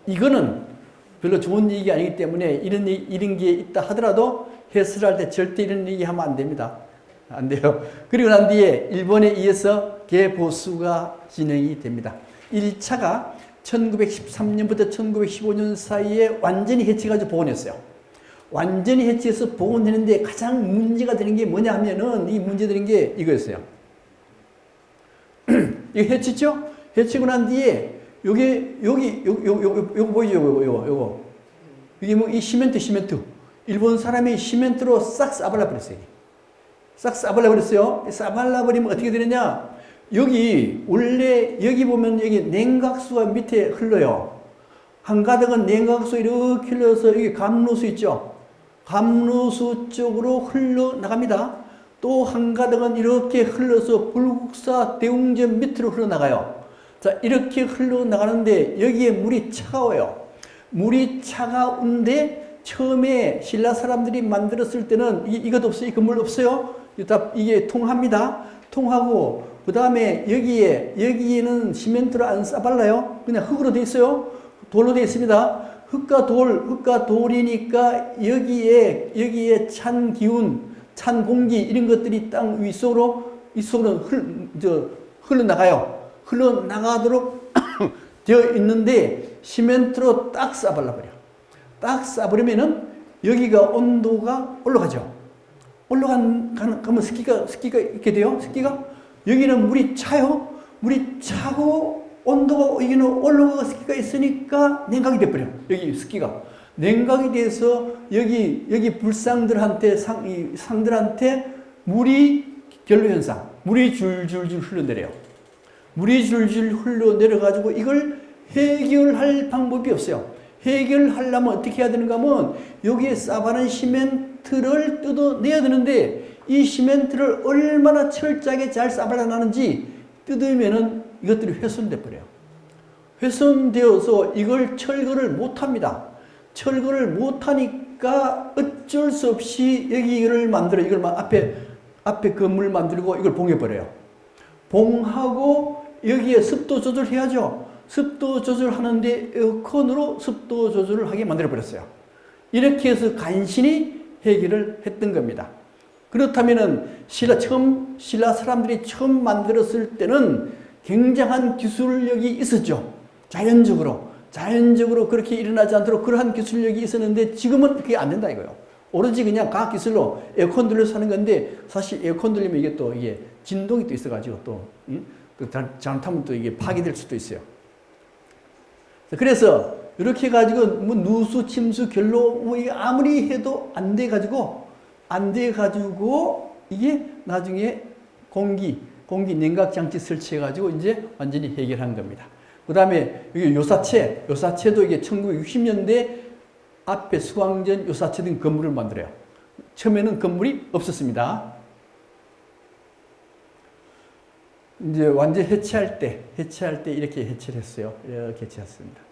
이거는 별로 좋은 얘기 아니기 때문에 이런 게 있다 하더라도 해설할 때 절대 이런 얘기 하면 안 됩니다. 안 돼요. 그리고 난 뒤에 일본에 의해서 개보수가 진행이 됩니다. 1차가 1913년부터 1915년 사이에 완전히 해체가지고 복원했어요. 완전히 해치해서 복원되는데 가장 문제가 되는 게 뭐냐 하면은 이 문제 되는 게 이거였어요. 이거 해치죠? 해치고 난 뒤에 요거 보이죠? 요거. 이게 뭐 이 시멘트. 일본 사람이 시멘트로 싹 싸발라 버렸어요. 싹 싸발라 버렸어요. 싸발라 버리면 어떻게 되느냐? 원래 여기 보면 여기 냉각수가 밑에 흘러요. 한가득은 냉각수 이렇게 흘러서 여기 감로수 있죠? 감로수 쪽으로 흘러나갑니다. 또 한가득은 이렇게 흘러서 불국사 대웅전 밑으로 흘러나가요. 자, 이렇게 흘러나가는데 여기에 물이 차가워요. 물이 차가운데 처음에 신라 사람들이 만들었을 때는 이것도 없어요. 이 건물 없어요. 이게 통합니다. 통하고 그 다음에 여기에는 시멘트로 안 싸발라요. 그냥 흙으로 돼 있어요. 돌로 돼 있습니다. 흙과 돌이니까 여기에 찬 기운, 찬 공기 이런 것들이 땅 이쪽으로 흘러나가요. 흘러나가도록 되어 있는데 시멘트로 딱 싸발라버려. 딱 싸버리면은 여기가 온도가 올라가죠. 가면 습기가 있게 돼요. 습기가. 여기는 물이 차요. 물이 차고 온도가 여기는 올라가고 습기가 있으니까 냉각이 돼버려. 여기 습기가. 냉각이 돼서 여기 불상들한테 상들한테 물이 결로현상. 물이 줄줄줄 흘러내려요. 물이 줄줄 흘러내려가지고 이걸 해결할 방법이 없어요. 해결하려면 어떻게 해야 되는가 하면 여기에 싸바른 시멘트를 뜯어내야 되는데 이 시멘트를 얼마나 철저하게 잘 싸발라놨는지 뜯으면은 이것들이 훼손돼 버려요. 훼손되어서 이걸 철거를 못합니다. 철거를 못하니까 어쩔 수 없이 이걸 만들어요. 이걸 앞에 건물 만들고 이걸 봉해버려요. 봉하고 여기에 습도 조절해야죠. 습도 조절하는데 에어컨으로 습도 조절을 하게 만들어버렸어요. 이렇게 해서 간신히 해결을 했던 겁니다. 그렇다면은 신라 사람들이 처음 만들었을 때는 굉장한 기술력이 있었죠. 자연적으로 그렇게 일어나지 않도록 그러한 기술력이 있었는데 지금은 그게 안 된다 이거예요. 오로지 그냥 과학기술로 에어컨 돌려서 하는 건데 사실 에어컨 돌리면 이게 진동이 또 있어가지고 또 잘못하면 또 이게 파괴될 수도 있어요. 그래서 이렇게 해가지고 뭐 누수, 침수, 결로 뭐 이게 아무리 해도 안 돼가지고 이게 나중에 공기 냉각 장치 설치해가지고 이제 완전히 해결한 겁니다. 그 다음에 여기 요사체도 이게 1960년대 앞에 수광전 요사체 등 건물을 만들어요. 처음에는 건물이 없었습니다. 이제 완전 해체할 때 이렇게 해체를 했어요. 이렇게 해체했습니다.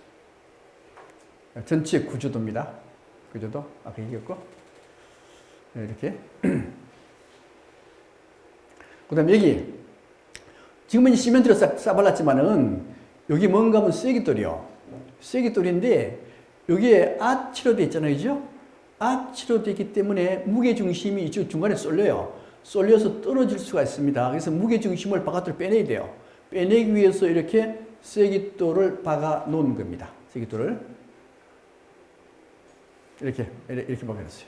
전체 구조도입니다. 구조도 아까 얘기했고 이렇게. 그다음에 여기 지금은 시멘트로 싸발랐지만은 여기 뭔가 하면 쐐기돌이요. 쐐기돌인데 여기에 아치로 되어 있잖아요, 그죠? 아치로 되어 있기 때문에 무게 중심이 이쪽 중간에 쏠려서 떨어질 수가 있습니다. 그래서 무게 중심을 바깥으로 빼내야 돼요. 빼내기 위해서 이렇게 쐐기돌을 박아 놓은 겁니다. 쐐기돌을 이렇게 박아놨어요.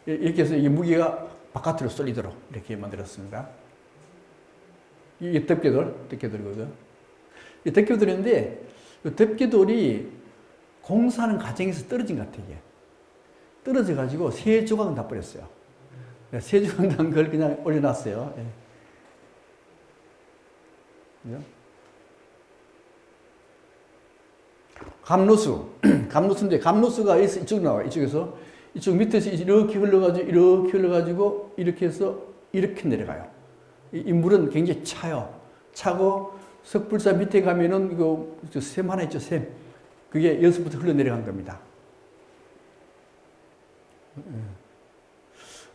이렇게 해서 이 무게가 바깥으로 쏠리도록 이렇게 만들었습니다. 이게 덮개돌이거든. 이 덮개돌인데 이 덮개돌이 공사하는 과정에서 떨어진 것 같아요. 이게 떨어져가지고 세 조각은 다 버렸어요. 세 조각 난 걸 그냥 올려놨어요. 예. 그죠? 감로수인데 감로수가 이쪽으로 나와요. 이쪽 밑에서 이렇게 흘러가지고 이렇게 해서 이렇게 내려가요. 이 물은 굉장히 차고 석불사 밑에 가면은 이거 샘 하나 있죠, 샘. 그게 여기서부터 흘러내려간 겁니다.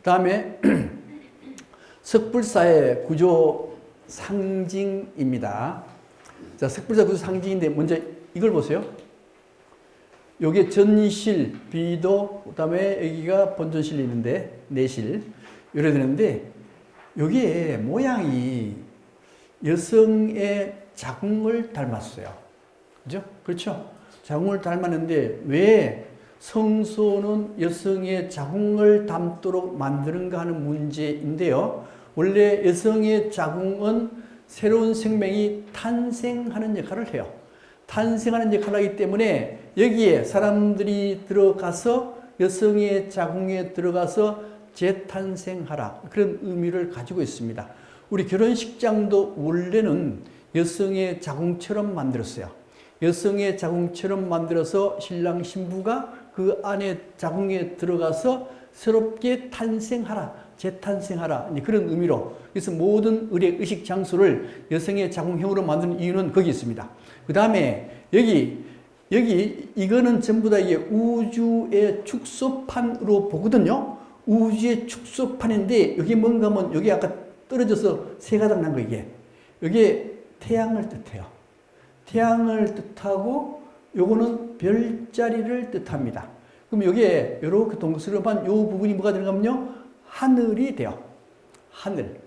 다음에 석불사의 구조 상징입니다. 자, 석불사 구조 상징인데 먼저 이걸 보세요. 요게 전실, 비도, 그 다음에 여기가 본전실이 있는데, 내실. 이래 되는데, 요게 모양이 여성의 자궁을 닮았어요. 그죠? 그렇죠? 자궁을 닮았는데, 왜 성소는 여성의 자궁을 담도록 만드는가 하는 문제인데요. 원래 여성의 자궁은 새로운 생명이 탄생하는 역할을 해요. 탄생하는 역할을 하기 때문에 여기에 사람들이 들어가서 여성의 자궁에 들어가서 재탄생하라, 그런 의미를 가지고 있습니다. 우리 결혼식장도 원래는 여성의 자궁처럼 만들었어요. 여성의 자궁처럼 만들어서 신랑 신부가 그 안에 자궁에 들어가서 새롭게 탄생하라, 재탄생하라, 그런 의미로. 그래서 모든 의식 장소를 여성의 자궁형으로 만드는 이유는 거기 있습니다. 그 다음에 여기 이거는 전부 다 이게 우주의 축소판으로 보거든요. 우주의 축소판인데 여기 뭔가 하면 여기 아까 떨어져서 세 가닥 난 거 이게 태양을 뜻해요. 태양을 뜻하고 요거는 별자리를 뜻합니다. 그럼 여기에 이렇게 동그스름한 요 부분이 뭐가 들어가면요? 하늘이 돼요. 하늘.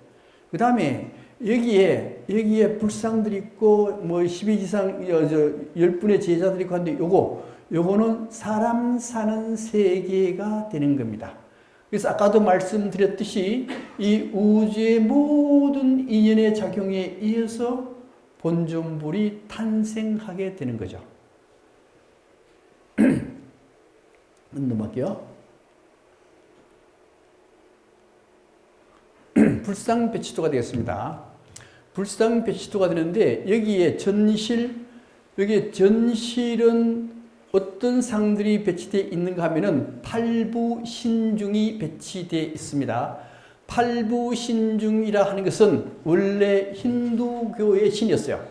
그 다음에 여기에 불상들이 있고 뭐 12지상 10분의 제자들이 있고 한데 요거는 사람 사는 세계가 되는 겁니다. 그래서 아까도 말씀드렸듯이 이 우주의 모든 인연의 작용에 의해서 본존불이 탄생하게 되는 거죠. 넘어갈게요. 불상 배치도가 되겠습니다. 불상 배치도가 되는데 여기에 전실은 어떤 상들이 배치되어 있는가 하면은 팔부신중이 배치되어 있습니다. 팔부신중이라 하는 것은 원래 힌두교의 신이었어요.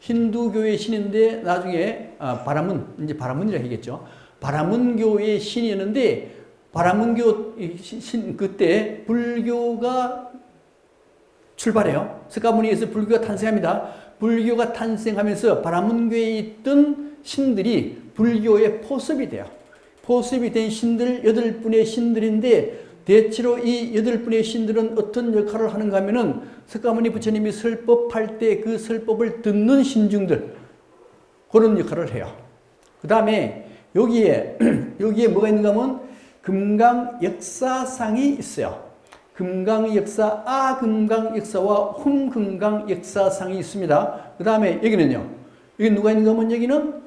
힌두교의 신인데 나중에 바라문이라 하겠죠. 바라문교의 신이었는데 바라문교 신 그때 불교가 출발해요. 석가모니에서 불교가 탄생합니다. 불교가 탄생하면서 바라문교에 있던 신들이 불교의 포섭이 돼요. 포섭이 된 신들 8분의 신들인데 대체로 이 8분의 신들은 어떤 역할을 하는가 하면은 석가모니 부처님이 설법할 때 그 설법을 듣는 신중들, 그런 역할을 해요. 그 다음에 여기에 뭐가 있는가 하면 금강역사상이 있어요. 금강역사, 아금강역사와 훔금강역사상이 있습니다. 그 다음에 여기는요. 여기 누가 있는가 하면 여기는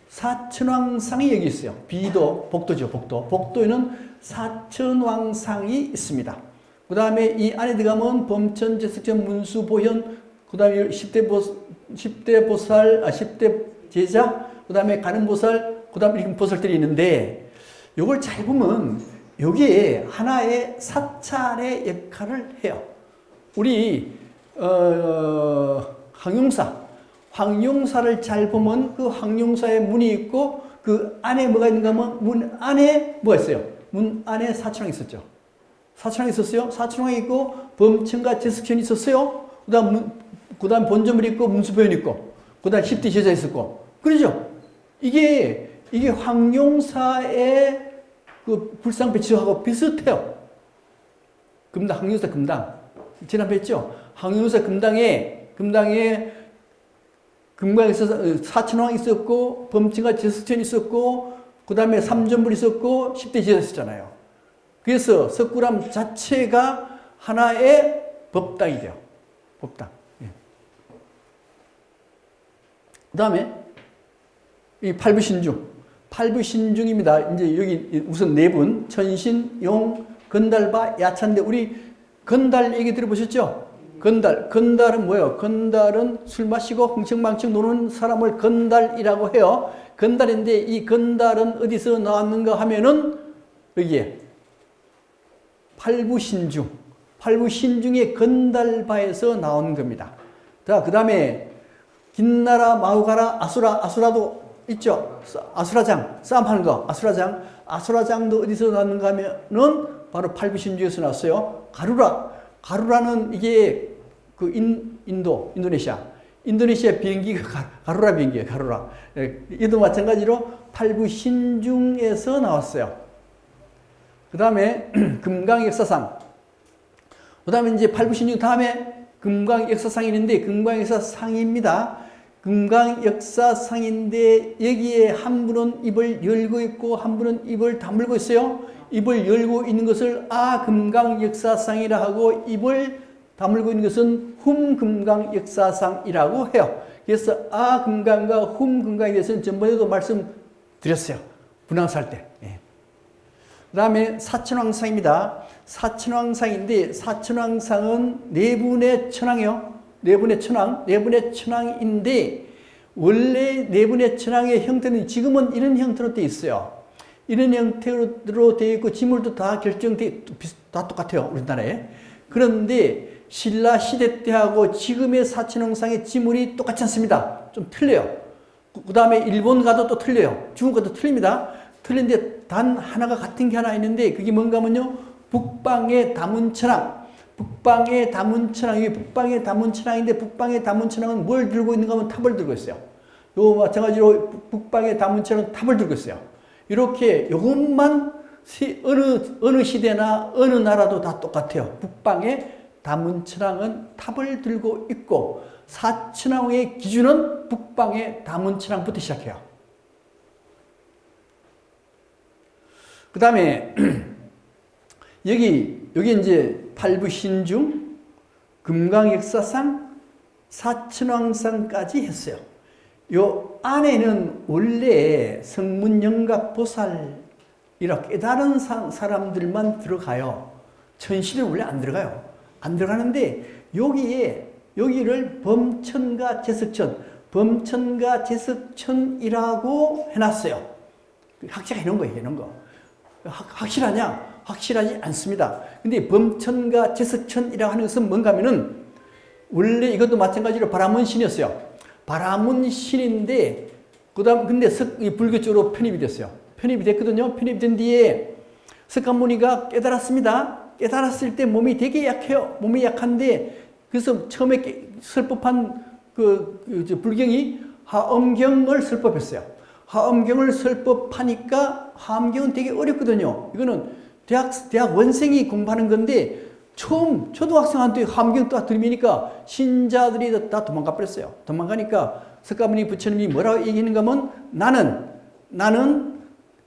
사천왕상이 여기 있어요. 비도, 복도죠, 복도. 복도에는 사천왕상이 있습니다. 그 다음에 이 안에 들어가면 범천, 제석천, 문수, 보현, 그 다음에 10대 제자, 그 다음에 가는보살, 그 다음에 이렇게 보살들이 있는데, 요걸 잘 보면 여기에 하나의 사찰의 역할을 해요. 우리, 황룡사를 잘 보면 그 황룡사에 문이 있고 그 안에 뭐가 있는가 하면 문 안에 뭐가 있어요? 문 안에 사천왕이 있었죠. 사천왕이 있었어요. 사천왕이 있고 범천과 제석천이 있었어요. 그 다음 본점이 있고 문수보현이 있고 그 다음 10대 제자 있었고 그러죠. 이게 황룡사의 그 불상 배치하고 비슷해요. 황룡사 금당. 지난번에 했죠. 황룡사 금당에 금강에서 사천왕이 있었고, 범천과 제석천이 있었고, 그 다음에 삼전불이 있었고, 10대 제자 있었잖아요. 그래서 석굴암 자체가 하나의 법당이 돼요. 법당. 예. 그 다음에 이 팔부신중입니다. 이제 여기 우선 네 분, 천신, 용, 건달바, 야찬데 우리 건달 얘기 들어보셨죠? 건달은 뭐예요? 건달은 술 마시고 흥청망청 노는 사람을 건달이라고 해요. 건달인데 이 건달은 어디서 나왔는가 하면은 여기에 팔부신중의 건달바에서 나온 겁니다. 자, 그 다음에 긴나라, 마우가라, 아수라도 있죠? 아수라장, 싸움하는 거, 아수라장도 어디서 나왔는가 하면은 바로 팔부신중에서 나왔어요. 가루라는 이게 그 인도네시아 비행기가 가루라 비행기예요. 가루라. 이도 마찬가지로 팔부신중에서 나왔어요. 그 다음에 금강역사상. 그 다음에 이제 팔부신중 다음에 금강역사상이 있는데 금강역사상입니다. 금강역사상인데 여기에 한 분은 입을 열고 있고 한 분은 입을 다물고 있어요. 입을 열고 있는 것을 금강역사상이라 하고 입을 다물고 있는 것은 흠금강역사상이라고 해요. 그래서 금강과 흠금강에 대해서는 전번에도 말씀드렸어요. 분황살 때. 예. 그 다음에 사천왕상입니다. 사천왕상인데 사천왕상은 네 분의 천왕이요. 네 분의 천왕인데 원래 네 분의 천왕의 형태는 지금은 이런 형태로 되어 있어요. 이런 형태로 되어 있고 지물도 다 다 똑같아요. 우리나라에. 그런데 신라 시대 때하고 지금의 사천왕상의 지물이 똑같지 않습니다. 좀 틀려요. 그 다음에 일본 가도 또 틀려요. 중국 가도 틀립니다. 틀린데 단 하나가 같은 게 하나 있는데 그게 뭔가 하면요. 북방의 다문천왕. 북방의 다문천왕. 북방의 다문천왕인데 북방의 다문천왕은 뭘 들고 있는가 하면 탑을 들고 있어요. 요 마찬가지로 북방의 다문천왕은 탑을 들고 있어요. 이렇게 요것만 어느 시대나 어느 나라도 다 똑같아요. 북방의 다문천왕은 탑을 들고 있고 사천왕의 기준은 북방의 다문천왕부터 시작해요. 그 다음에 여기 이제 팔부신중, 금강역사상, 사천왕상까지 했어요. 요 안에는 원래 성문영각보살이라 깨달은 사람들만 들어가요. 천신은 원래 안 들어가요. 안 들어가는데 여기를 범천과 제석천이라고 해놨어요. 학자가 해놓은 거예요. 해놓은 거. 확실하냐? 확실하지 않습니다. 근데 범천과 제석천이라고 하는 것은 뭔가 하면은 원래 이것도 마찬가지로 바라문신이었어요. 바라문신인데 근데 불교 쪽으로 편입이 됐어요. 편입이 됐거든요. 편입이 된 뒤에 석가모니가 깨달았습니다. 깨달았을 때 몸이 되게 약해요. 몸이 약한데 그래서 처음에 설법한 불경이 하엄경을 설법했어요. 하엄경을 설법하니까 하엄경은 되게 어렵거든요. 이거는 대학 원생이 공부하는 건데 처음 초등학생한테 하엄경 딱 들으니까 신자들이 다 도망가 버렸어요. 도망가니까 석가모니 부처님이 뭐라고 얘기했는가 하면 나는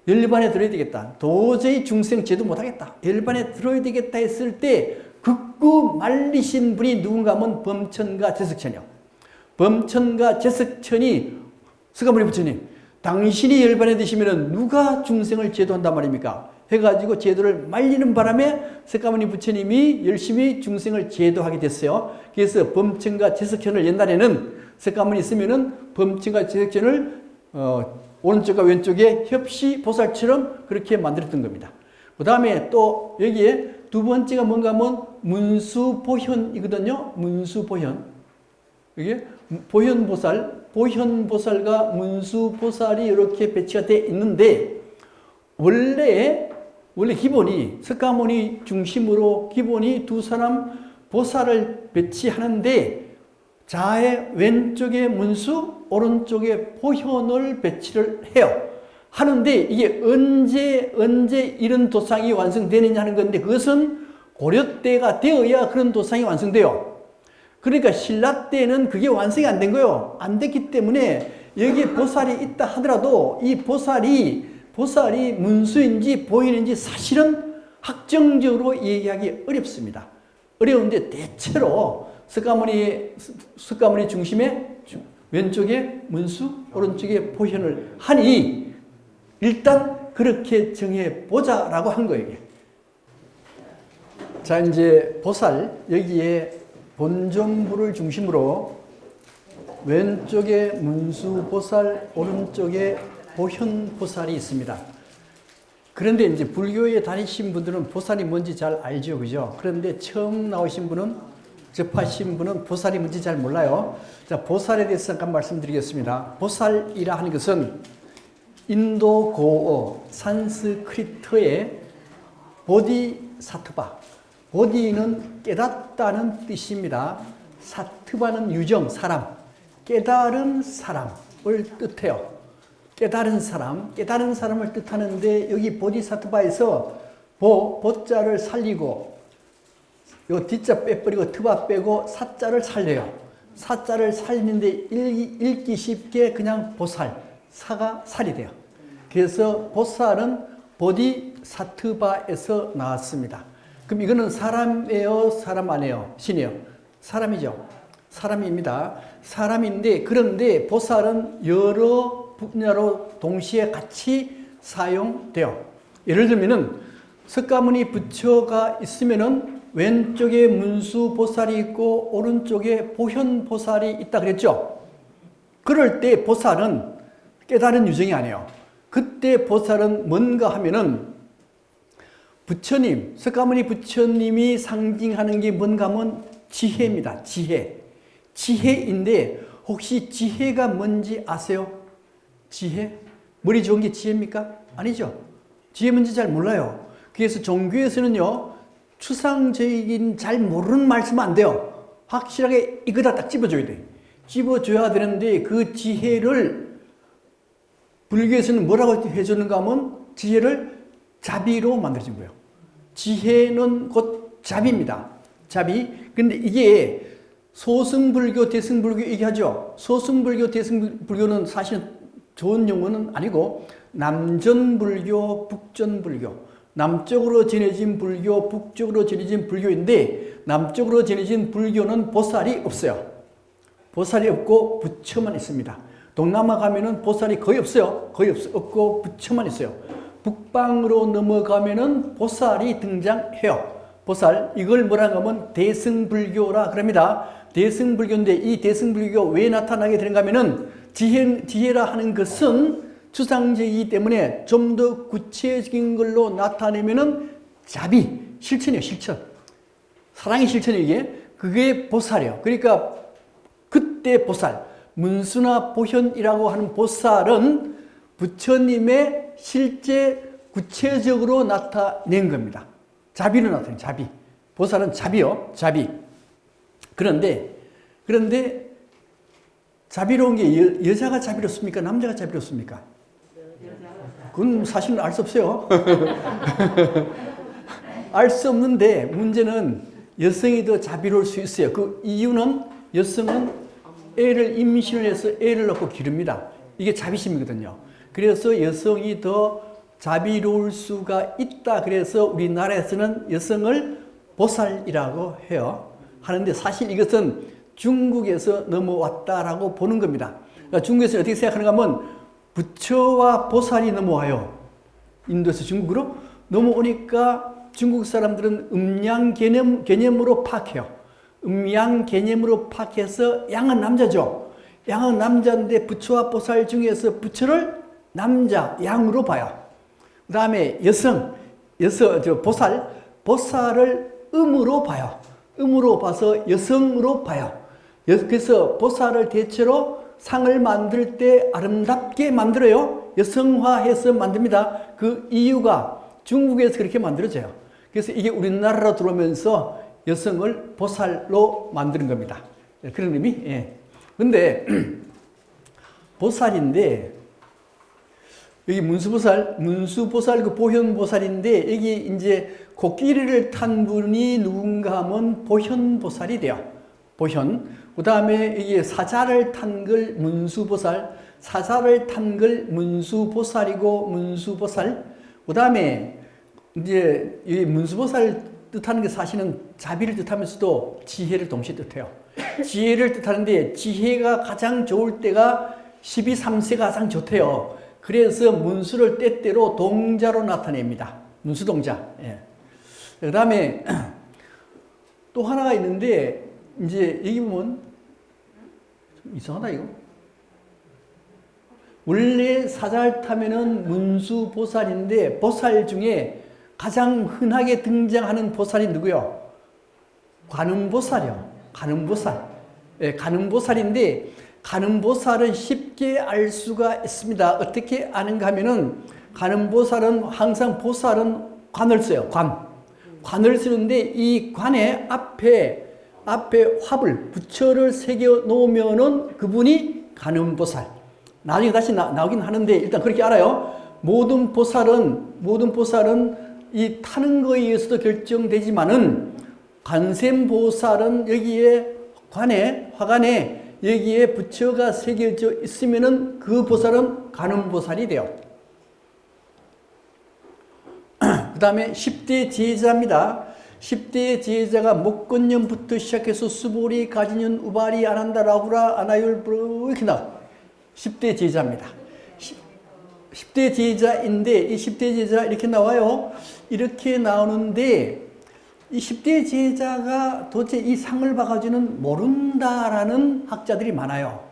열반에 들어야 되겠다. 도저히 중생 제도 못하겠다. 열반에 들어야 되겠다 했을 때 극구 말리신 분이 누군가 하면 범천과 제석천이요. 범천과 제석천이 석가모니 부처님 당신이 열반에 드시면 누가 중생을 제도한단 말입니까? 해가지고 제도를 말리는 바람에 석가모니 부처님이 열심히 중생을 제도하게 됐어요. 그래서 범천과 제석천을 옛날에는 석가모니 있으면은 범천과 제석천을 오른쪽과 왼쪽에 협시보살처럼 그렇게 만들었던 겁니다. 그 다음에 또 여기에 두 번째가 뭔가 하면 문수보현이거든요. 문수보현. 이게 보현보살과 문수보살이 이렇게 배치가 되어 있는데 원래 기본이 석가모니 중심으로 기본이 두 사람 보살을 배치하는데 좌의 왼쪽에 문수, 오른쪽에 보현을 배치를 해요. 하는데 이게 언제 이런 도상이 완성되느냐 하는 건데 그것은 고려 때가 되어야 그런 도상이 완성돼요. 그러니까 신라 때는 그게 완성이 안 된 거예요. 안 됐기 때문에 여기에 보살이 있다 하더라도 이 보살이 문수인지 보이는지 사실은 확정적으로 얘기하기 어렵습니다. 어려운데 대체로 석가모니 중심에 왼쪽에 문수, 오른쪽에 보현을 하니 일단 그렇게 정해보자라고 한 거예요. 자, 이제 보살, 여기에 본존부를 중심으로 왼쪽에 문수보살, 오른쪽에 보현보살이 있습니다. 그런데 이제 불교에 다니신 분들은 보살이 뭔지 잘 알죠, 그죠? 그런데 처음 나오신 분은, 접하신 분은 보살이 뭔지 잘 몰라요. 자, 보살에 대해서 잠깐 말씀드리겠습니다. 보살이라 하는 것은 인도 고어, 산스크리트의 보디사트바. 보디는 깨닫다는 뜻입니다. 사트바는 유정, 사람. 깨달은 사람을 뜻해요. 깨달은 사람을 뜻하는데 여기 보디사트바에서 보자를 살리고 요 뒷자 빼버리고 트바 빼고 사자를 살려요. 사자를 살리는데 읽기 쉽게 그냥 보살, 사가 살이 돼요. 그래서 보살은 보디사트바에서 나왔습니다. 그럼 이거는 사람이에요? 사람 아니에요? 신이에요? 사람이죠. 사람입니다. 사람인데, 그런데 보살은 여러 분야로 동시에 같이 사용돼요. 예를 들면은 석가모니 부처가 있으면은 왼쪽에 문수보살이 있고 오른쪽에 보현보살이 있다 그랬죠. 그럴 때 보살은 깨달은 유정이 아니에요. 그때 보살은 뭔가 하면은 부처님, 석가모니 부처님이 상징하는 게 뭔가 하면 지혜입니다. 지혜. 지혜인데 혹시 지혜가 뭔지 아세요? 지혜? 머리 좋은 게 지혜입니까? 아니죠. 지혜 뭔지 잘 몰라요. 그래서 종교에서는요, 추상적인 잘 모르는 말씀은 안 돼요. 확실하게 이거다 딱 집어줘야 돼. 집어줘야 되는데 그 지혜를 불교에서는 뭐라고 해주는가 하면 지혜를 자비로 만들어진 거예요. 지혜는 곧 자비입니다. 자비. 근데 이게 소승불교, 대승불교 얘기하죠. 소승불교, 대승불교는 사실 좋은 용어는 아니고 남전불교, 북전불교. 남쪽으로 전해진 불교, 북쪽으로 전해진 불교인데 남쪽으로 전해진 불교는 보살이 없어요. 보살이 없고 부처만 있습니다. 동남아 가면은 보살이 거의 없어요. 거의 없고 부처만 있어요. 북방으로 넘어가면은 보살이 등장해요. 보살, 이걸 뭐라고 하면 대승불교라 그럽니다. 대승불교인데 이 대승불교 왜 나타나게 되는가 하면은 지혜라 하는 것은 추상적이기 때문에 좀 더 구체적인 걸로 나타내면은 자비, 실천이에요, 실천. 사랑의 실천이에요, 이게. 그게 보살이에요. 그러니까 그때 보살, 문수나 보현이라고 하는 보살은 부처님의 실제 구체적으로 나타낸 겁니다. 자비로 나타낸 자비. 보살은 자비요, 자비. 그런데 자비로운 게 여자가 자비롭습니까? 남자가 자비롭습니까? 그건 사실은 알 수 없어요. 알 수 없는데 문제는 여성이 더 자비로울 수 있어요. 그 이유는 여성은 애를 임신을 해서 애를 낳고 기릅니다. 이게 자비심이거든요. 그래서 여성이 더 자비로울 수가 있다. 그래서 우리나라에서는 여성을 보살이라고 해요. 하는데 사실 이것은 중국에서 넘어왔다라고 보는 겁니다. 그러니까 중국에서 어떻게 생각하는가 하면 부처와 보살이 넘어와요. 인도에서 중국으로 넘어오니까 중국 사람들은 음양 개념으로 파악해요. 음양 개념으로 파악해서 양은 남자죠. 양은 남자인데 부처와 보살 중에서 부처를 남자, 양으로 봐요. 그 다음에 보살을 음으로 봐요. 음으로 봐서 여성으로 봐요. 그래서 보살을 대체로 상을 만들 때 아름답게 만들어요. 여성화해서 만듭니다. 그 이유가 중국에서 그렇게 만들어져요. 그래서 이게 우리나라로 들어오면서 여성을 보살로 만드는 겁니다. 그런 의미? 예. 근데 보살인데 여기 문수보살 그 보현보살인데 여기 이제 코끼리를 탄 분이 누군가 하면 보현보살이 돼요. 보현. 그 다음에 이게 사자를 탄 걸 문수보살, 사자를 탄 걸 문수보살이고 문수보살. 그 다음에 이제 이 문수보살 뜻하는 게 사실은 자비를 뜻하면서도 지혜를 동시에 뜻해요. 지혜를 뜻하는데 지혜가 가장 좋을 때가 12.3세가 가장 좋대요. 그래서 문수를 때때로 동자로 나타냅니다. 문수동자. 예. 그 다음에 또 하나가 있는데 이제 여기 보면 좀 이상하다 이거. 원래 사자를 타면은 문수보살인데 보살 중에 가장 흔하게 등장하는 보살이 누구요? 관음보살이요. 관음보살. 예, 관음보살인데 관음보살은 쉽게 알 수가 있습니다. 어떻게 아는가 하면은 관음보살은 항상 보살은 관을 써요. 관을 쓰는데 이 관의 앞에 화불, 부처를 새겨 놓으면은 그분이 관음보살. 나중에 다시 나오긴 하는데 일단 그렇게 알아요. 모든 보살은 이 타는 거에 의해서도 결정되지만은 관세음보살은 여기에 화관에 여기에 부처가 새겨져 있으면은 그 보살은 관음보살이 돼요. 그 다음에 10대 제자입니다. 10대 제자가 목건년부터 시작해서 수보리, 가진년, 우바리, 아난다, 라후라, 아나율, 이렇게 나와. 10대 제자입니다. 10대 제자인데 이 10대 제자 이렇게 나와요. 이렇게 나오는데 이 10대 제자가 도대체 이 상을 봐가지고는 모른다라는 학자들이 많아요.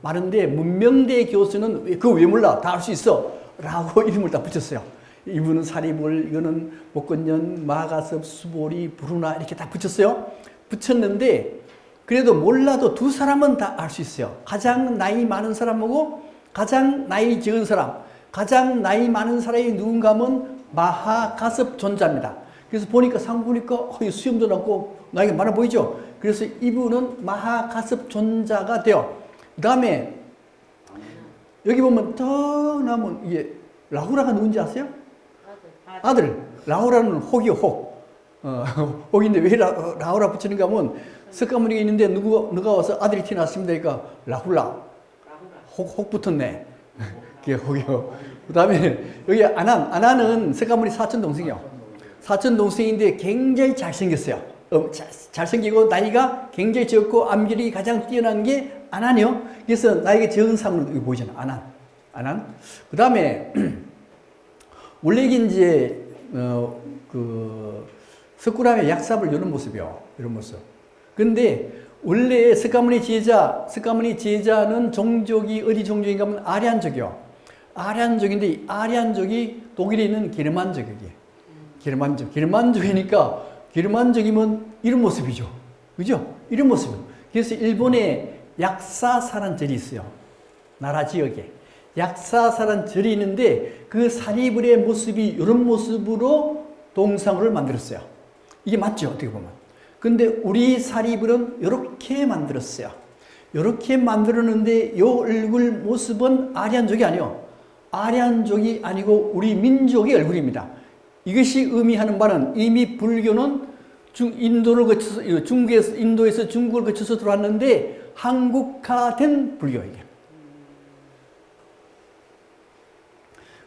많은데 문명대 교수는 그거 왜 몰라? 다 알 수 있어. 라고 이름을 다 붙였어요. 이분은 사리불, 이거는 목건년, 마가섭, 수보리, 부르나 이렇게 다 붙였어요. 붙였는데 그래도 몰라도 두 사람은 다 알 수 있어요. 가장 나이 많은 사람하고 가장 나이 적은 사람. 가장 나이 많은 사람이 누군가 하면 마하가섭 존자입니다. 그래서 보니까 상 보니까 수염도 났고 나이가 많아 보이죠. 그래서 이분은 마하가섭 존자가 돼요. 그 다음에 여기 보면 더 나면 이게 라후라가 누군지 아세요? 아들. 라후라는 혹이요, 혹. 혹인데 왜 라후라 붙이는가 하면 석가모니가 있는데 누가 와서 아들이 태어났습니다. 그러니까 라훌라. 혹 붙었네. 그게 혹이요. 그 다음에 여기 아난은 석가모니 사촌 동생이요. 사촌 동생인데 굉장히 잘생겼어요. 잘생기고 나이가 굉장히 적고 암기력이 가장 뛰어난 게 아난이요. 그래서 나이가 적은 사람으로 보이잖아. 아난. 그 다음에 원래 이제 석굴암의 약삽을 이런 모습이요. 이런 모습. 근데 원래 석가모니 제자는 종족이 어디 종족인가 하면 아리안족이요. 아리안족인데 아리안족이 독일에 있는 게르만족이에요. 게르만족이니까 게르만족이면 이런 모습이죠. 그죠? 이런 모습. 그래서 일본에 약사사란 절이 있어요. 나라 지역에. 약사사란 절이 있는데 그 사리불의 모습이 이런 모습으로 동상을 만들었어요. 이게 맞죠? 어떻게 보면. 근데 우리 사리불은 이렇게 만들었어요. 이렇게 만들었는데 이 얼굴 모습은 아리안족이 아니에요. 아리안족이 아니고 우리 민족의 얼굴입니다. 이것이 의미하는 바는 이미 불교는 인도를 거쳐서 인도에서 중국을 거쳐서 들어왔는데 한국화된 불교예요.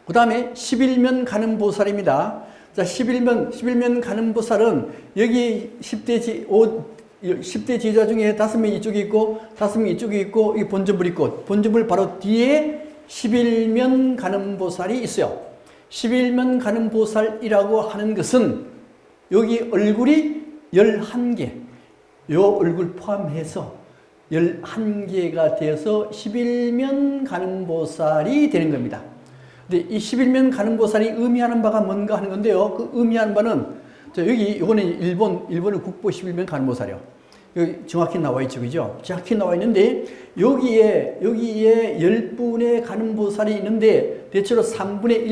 그 다음에 11면 가는보살입니다. 자, 11면 가는보살은 여기 10대 제자 중에 5명이 이쪽에 있고 5명이 이쪽에 있고 이 본전불 있고 본전불 바로 뒤에 11면 가는보살이 있어요. 11면 가는보살이라고 하는 것은 여기 얼굴이 11개, 요 얼굴 포함해서 11개가 되어서 11면 가는보살이 되는 겁니다. 근데 이 11면 가는보살이 의미하는 바가 뭔가 하는 건데요. 그 의미하는 바는 이거는 일본의 국보 11면 가는보살이요. 여기 정확히 나와 있죠, 그죠? 정확히 나와 있는데 여기에 10분의 가는보살이 있는데 대체로 3분의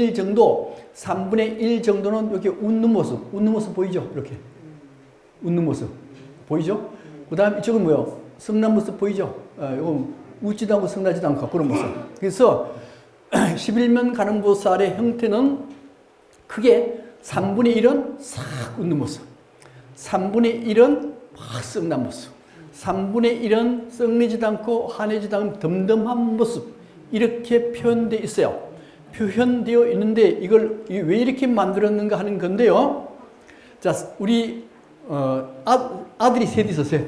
1 정도는 이렇게 웃는 모습 보이죠? 이렇게 웃는 모습 보이죠? 그 다음 이쪽은 뭐요? 성난 모습 보이죠? 이건 웃지도 않고 성나지도 않고 그런 모습. 그래서 11면 가는보살의 형태는 크게 3분의 1은 싹 웃는 모습, 3분의 1은 확 성난 모습, 3분의 1은 썩내지도 않고 화내지도 않고 덤덤한 모습, 이렇게 표현되어 있어요. 표현되어 있는데 이걸 왜 이렇게 만들었는가 하는 건데요. 자, 우리 아들이 셋 있었어요.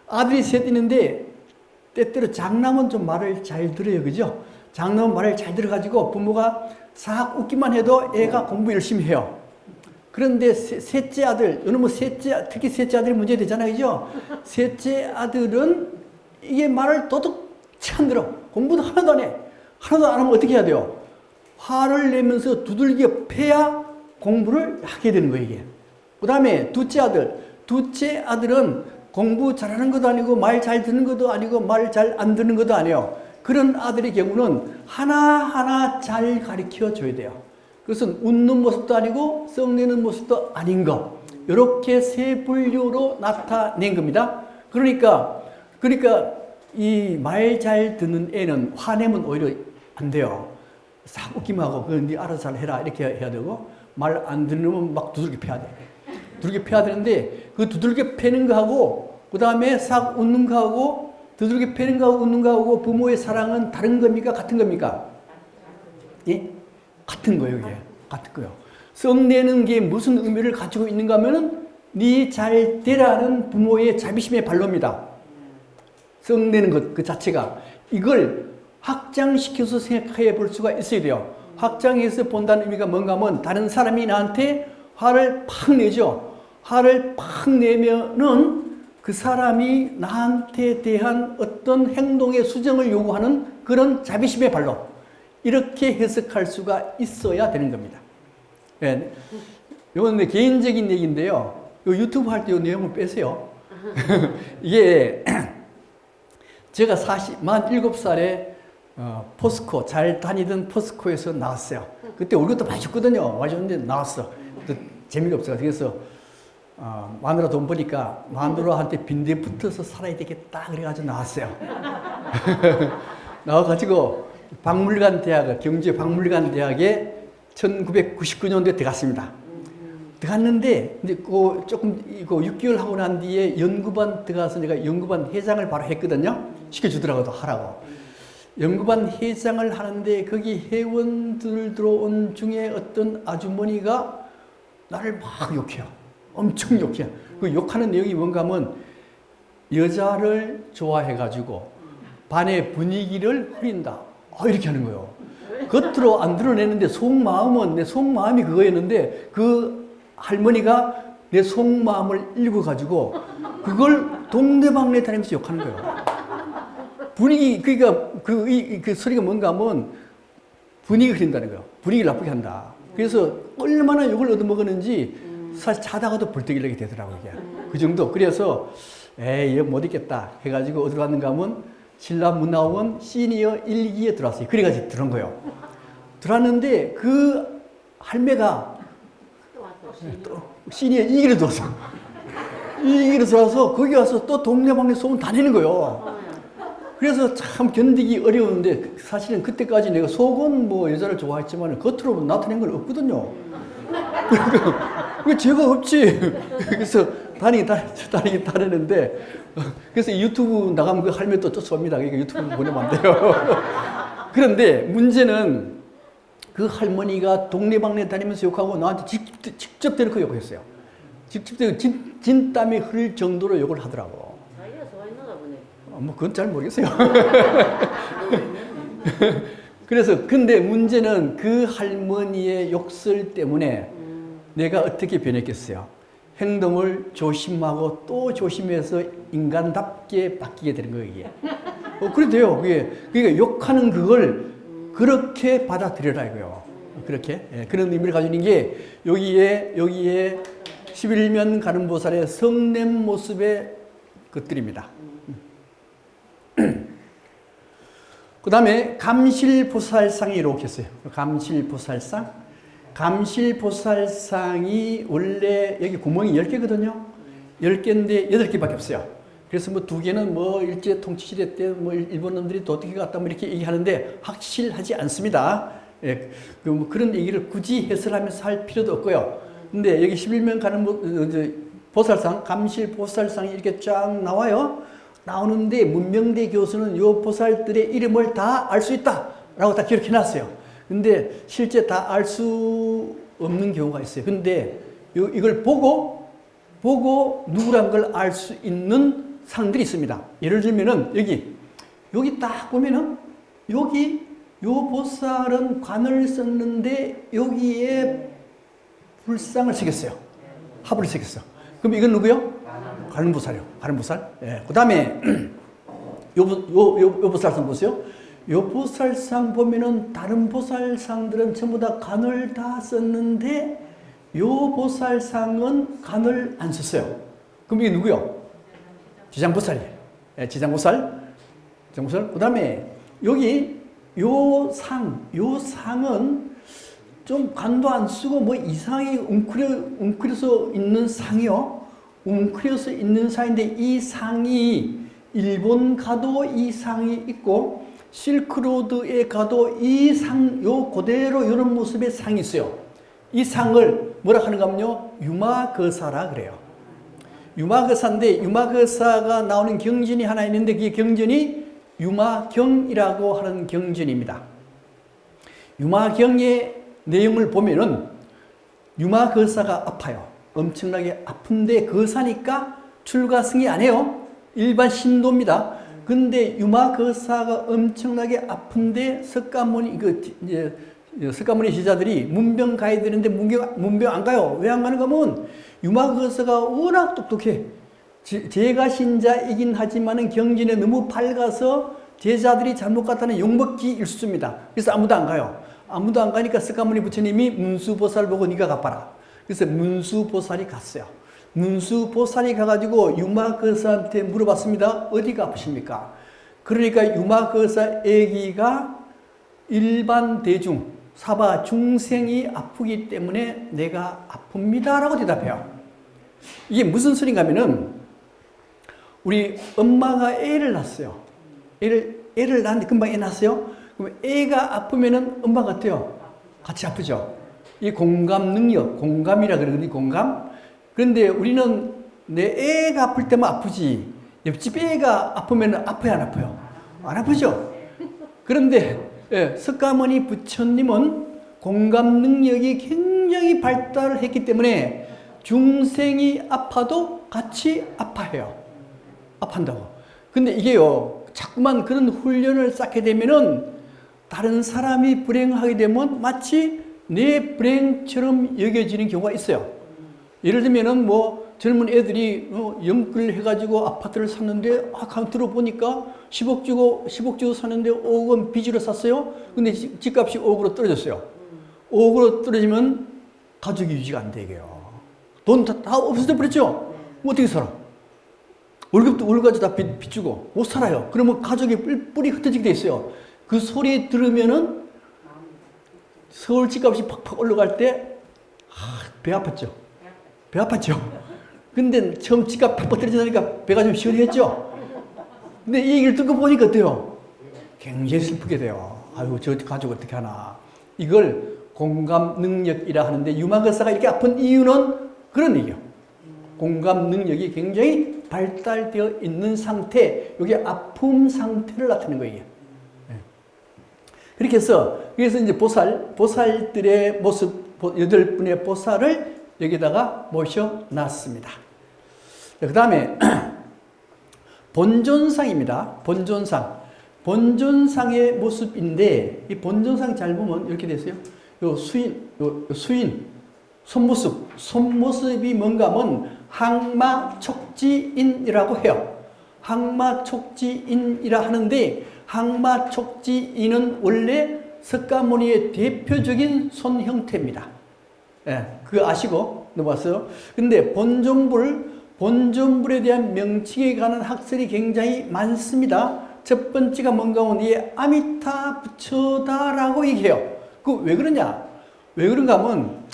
아들이 셋 있는데 때때로 장남은 좀 말을 잘 들어요, 그죠? 장남은 말을 잘 들어가지고 부모가 싹 웃기만 해도 애가 공부 열심히 해요. 그런데 셋째 아들, 이놈은 특히 셋째 아들이 문제되잖아요, 그죠? 셋째 아들은 이게 말을 도둑치 안 들어. 공부도 하나도 안 해. 하나도 안 하면 어떻게 해야 돼요? 화를 내면서 두들겨 패야 공부를 하게 되는 거예요, 이게. 그 다음에 둘째 아들은 공부 잘하는 것도 아니고 말 잘 듣는 것도 아니고 말 잘 안 듣는 것도 아니에요. 그런 아들의 경우는 하나하나 잘 가르쳐 줘야 돼요. 그것은 웃는 모습도 아니고 썩내는 모습도 아닌 것. 이렇게 세 분류로 나타낸 겁니다. 그러니까 이 말 잘 듣는 애는 화내면 오히려 안 돼요. 싹 웃기만 하고 그건 네 알아서 잘 해라 이렇게 해야 되고 말 안 듣는 막 두들겨 패야 돼. 두들겨 패야 되는데 그 두들겨 패는 거하고 그 다음에 싹 웃는 거하고 두들겨 패는 거하고 웃는 거하고 부모의 사랑은 다른 겁니까? 같은 겁니까? 예? 같은 거예요, 이게. 같은 거예요. 썩내는 게 무슨 의미를 가지고 있는가 하면은 네 잘 되라는 부모의 자비심의 발로입니다. 썩내는 것 그 자체가. 이걸 확장시켜서 생각해 볼 수가 있어야 돼요. 확장해서 본다는 의미가 뭔가 하면 다른 사람이 나한테 화를 팍 내죠. 화를 팍 내면은 그 사람이 나한테 대한 어떤 행동의 수정을 요구하는 그런 자비심의 발로 이렇게 해석할 수가 있어야 되는 겁니다. 예. 이건 내 개인적인 얘기인데요. 요 유튜브 할 때 이 내용을 빼세요. 이게 제가 47살에 포스코, 잘 다니던 포스코에서 나왔어요. 그때 월급도 많이 줬거든요. 많이 줬는데 나왔어. 재미가 없어요. 그래서 마누라 돈 버니까 마누라한테 빈대 붙어서 살아야 되겠다 그래가지고 나왔어요. 나와가지고 박물관 대학을 경주의 박물관 대학에 1999년도에 들어갔습니다. 들어갔는데 이제 조금 이거 6개월 하고 난 뒤에 연구반 들어가서 내가 연구반 회장을 바로 했거든요. 시켜주더라고요, 하라고. 연구반 회장을 하는데 거기 회원들 들어온 중에 어떤 아주머니가 나를 막 욕해요. 엄청 욕해요. 그 욕하는 내용이 뭔가 하면 여자를 좋아해가지고 반의 분위기를 흐린다. 이렇게 하는 거예요. 겉으로 안 드러내는데 속마음은 내 속마음이 그거였는데 그 할머니가 내 속마음을 읽어가지고 그걸 동네방네 다니면서 욕하는 거예요. 분위기, 그러니까 그 소리가 뭔가 하면 분위기 흐린다는 거예요. 분위기를 나쁘게 한다. 그래서 얼마나 욕을 얻어먹었는지 사실 자다가도 벌떡 일어나게 되더라고요. 이게. 그 정도. 그래서 에이, 이거 못 있겠다 해가지고 어디로 갔는가 하면 신라문화원 시니어 1기에 들어왔어요. 그래가지고 들어온 거예요. 들어왔는데 그 할매가 또 시니어 2기로 들어왔어. 2기로 들어와서 거기 와서 또 동네방네 소문 다 내는 거예요. 그래서 참 견디기 어려운데 사실은 그때까지 내가 속은 뭐 여자를 좋아했지만 겉으로 나타낸 건 없거든요. 그러니까 죄가 없지. 그래서 다니긴 다르는데 그래서 유튜브 나가면 그 할매 또 쫓아옵니다. 그러니까 유튜브 보내면 안 돼요. 그런데 문제는 그 할머니가 동네방네 다니면서 욕하고 나한테 직접 대놓고 욕했어요. 직접 대놓고 진땀이 흐를 정도로 욕을 하더라고. 뭐 그건 잘 모르겠어요. 그래서 근데 문제는 그 할머니의 욕설 때문에 내가 어떻게 변했겠어요? 행동을 조심하고 또 조심해서 인간답게 바뀌게 되는 거예요, 이게. 그래도 돼요. 그게 그러니까 욕하는 그걸 그렇게 받아들여라 이거요. 그렇게. 예, 그런 의미를 가지고 있는 게 여기에 11면 가는 보살의 성냄 모습의 것들입니다. 그 다음에 감실보살상이 이렇게 했어요. 감실보살상. 감실보살상이 원래 여기 구멍이 10개거든요. 10개인데 8개밖에 없어요. 그래서 뭐 2개는 뭐 일제 통치시대 때 뭐 일본 놈들이 도둑이 갔다 뭐 이렇게 얘기하는데 확실하지 않습니다. 예, 뭐 그런 얘기를 굳이 해설하면서 할 필요도 없고요. 근데 여기 11면 가는 보살상, 감실보살상이 이렇게 쫙 나와요. 나오는데 문명대 교수는 요 보살들의 이름을 다 알 수 있다 라고 다 기록해 놨어요. 근데 실제 다 알 수 없는 경우가 있어요. 근데 이걸 보고 누구란 걸 알 수 있는 상들이 있습니다. 예를 들면은 여기 딱 보면은 여기 요 보살은 관을 썼는데 여기에 불상을 새겼어요. 합을 새겼어. 그럼 이건 누구요? 관음보살이요. 관음보살. 예. 그 다음에, 요 보살상 보세요. 요 보살상 보면은 다른 보살상들은 전부 다 관을 다 썼는데, 요 보살상은 관을 안 썼어요. 그럼 이게 누구요? 지장보살이에요. 예, 지장보살. 그 다음에, 여기, 요 상은 좀 관도 안 쓰고 뭐 이상하게 웅크려서 있는 상이요. 웅크려서 있는 상인데 이 상이 일본 가도 이 상이 있고 실크로드에 가도 이 상, 요 그대로 이런 모습의 상이 있어요. 이 상을 뭐라 하는가 하면요. 유마거사라 그래요. 유마거사인데 유마거사가 나오는 경전이 하나 있는데 그 경전이 유마경이라고 하는 경전입니다. 유마경의 내용을 보면은 유마거사가 아파요. 엄청나게 아픈데 거사니까 출가승이 안 해요. 일반 신도입니다. 근데 유마거사가 엄청나게 아픈데 석가모니 석가모니 제자들이 문병 가야 되는데 문병 안 가요. 왜 안 가는가 하면 유마거사가 워낙 똑똑해. 제가 신자이긴 하지만은 경전에 너무 밝아서 제자들이 잘못 갔다는 욕먹기 일수입니다. 그래서 아무도 안 가요. 아무도 안 가니까 석가모니 부처님이 문수보살 보고 네가 가봐라. 그래서 문수보살이 갔어요. 문수보살이 가가지고 유마거사한테 물어봤습니다. 어디가 아프십니까? 그러니까 유마거사 애기가 일반 대중, 사바 중생이 아프기 때문에 내가 아픕니다 라고 대답해요. 이게 무슨 소린가 하면은 우리 엄마가 애를 낳았어요. 애를 낳았는데 금방 애 낳았어요. 그럼 애가 아프면은 엄마가 어때요? 같이 아프죠. 이 공감 능력, 공감이라 그러거든요. 공감. 그런데 우리는 내 애가 아플 때만 아프지 옆집 애가 아프면 아파요, 안 아파요? 안 아프죠. 그런데 석가모니 부처님은 공감 능력이 굉장히 발달을 했기 때문에 중생이 아파도 같이 아파해요. 아파한다고. 근데 이게요, 자꾸만 그런 훈련을 쌓게 되면은 다른 사람이 불행하게 되면 마치 내 불행처럼 여겨지는 경우가 있어요. 예를 들면은 뭐 젊은 애들이 영끌 해가지고 아파트를 샀는데 들어보니까 10억 주고 샀는데 5억은 빚으로 샀어요. 근데 집값이 5억으로 떨어졌어요. 5억으로 떨어지면 가족이 유지가 안 되게요. 돈 다 없어져 버렸죠. 뭐 어떻게 살아? 월급도 다 빚 주고 못 살아요. 그러면 가족이 뿔이 흩어지게 돼 있어요. 그 소리 들으면은 서울 집값이 팍팍 올라갈 때 배 아팠죠. 배 아팠죠. 근데 처음 집값 팍팍 떨어지니까 배가 좀 시원했죠. 근데 이 얘기를 듣고 보니까 어때요? 굉장히 슬프게 돼요. 아유, 저 가족 어떻게 하나. 이걸 공감 능력이라 하는데 유마거사가 이렇게 아픈 이유는 그런 얘기예요. 공감 능력이 굉장히 발달되어 있는 상태, 이게 아픔 상태를 나타내는 거예요. 그렇게 해서, 그래서 이제 보살들의 모습, 8분의 보살을 여기다가 모셔놨습니다. 그 다음에 본존상입니다. 본존상의 모습인데, 이 본존상 잘 보면 이렇게 됐어요. 요 수인, 손모습이 뭔가 하면 항마촉지인이라고 해요. 항마촉지인이라 하는데, 항마촉지인은 원래 석가모니의 대표적인 손 형태입니다. 그거 아시고 넘어왔어요. 근데 본존불에 대한 명칭에 관한 학설이 굉장히 많습니다. 첫 번째가 뭔가 하면 이게 아미타 부처다라고 얘기해요. 그 왜 그러냐? 왜 그런가 하면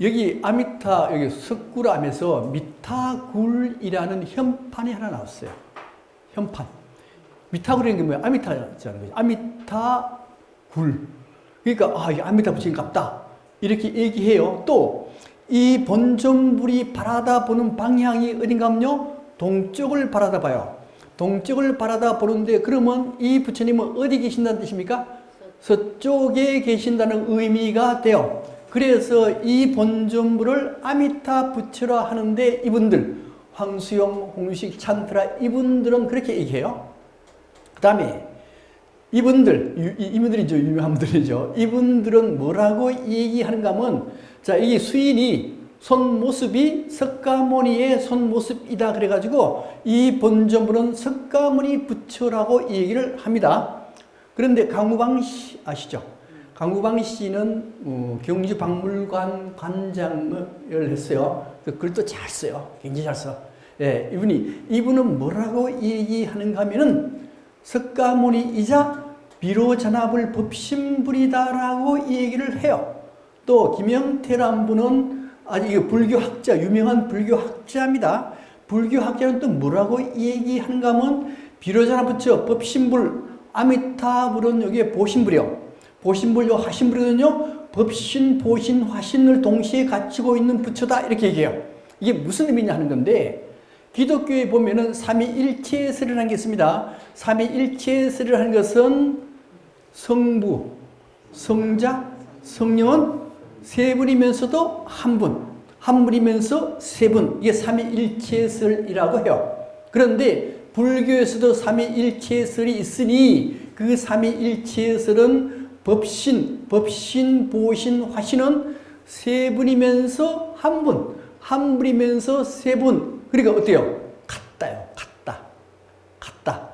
여기 여기 석굴암에서 미타굴이라는 현판이 하나 나왔어요. 현판. 미타굴이라는 게 뭐야? 아미타잖아요. 아미타굴. 그러니까 이 아미타 부처님 같다. 이렇게 얘기해요. 또 이 본존불이 바라다 보는 방향이 어딘가 하면요, 동쪽을 바라다 봐요. 동쪽을 바라다 보는데 그러면 이 부처님은 어디 계신다는 뜻입니까? 서쪽에 계신다는 의미가 돼요. 그래서 이 본존불을 아미타 부처라 하는데 이분들 황수용, 홍식, 찬트라 이분들은 그렇게 얘기해요. 그 다음에 이분들이죠. 유명한 분들이죠. 이분들은 뭐라고 얘기하는가 하면, 자, 이 수인이 손모습이 석가모니의 손모습이다. 그래가지고 이 본존불은 석가모니 부처라고 얘기를 합니다. 그런데 강우방 씨 아시죠? 강우방 씨는 경주박물관 관장을 했어요. 글도 잘 써요. 굉장히 잘 써. 예, 이분은 뭐라고 얘기하는가 하면은 석가모니이자 비로자나불 법신불이다라고 얘기를 해요. 또 김영태란 분은 아주 불교학자, 유명한 불교학자입니다. 불교학자는 또 뭐라고 얘기하는가 하면 비로자나 부처, 법신불, 아미타불은 여기에 보신불이요. 보신불요, 화신불이거든요. 법신, 보신, 화신을 동시에 갖추고 있는 부처다 이렇게 얘기해요. 이게 무슨 의미냐 하는 건데, 기독교에 보면은 삼위일체설이라는 게 있습니다. 삼위일체설을 하는 것은 성부, 성자, 성령은 세 분이면서도 한 분, 한 분이면서 세 분. 이게 삼위일체설이라고 해요. 그런데 불교에서도 삼위일체설이 있으니 그 삼위일체설은 법신, 보신, 화신은 세 분이면서 한 분, 한 분이면서 세 분. 그러니까 어때요? 같다요. 같다.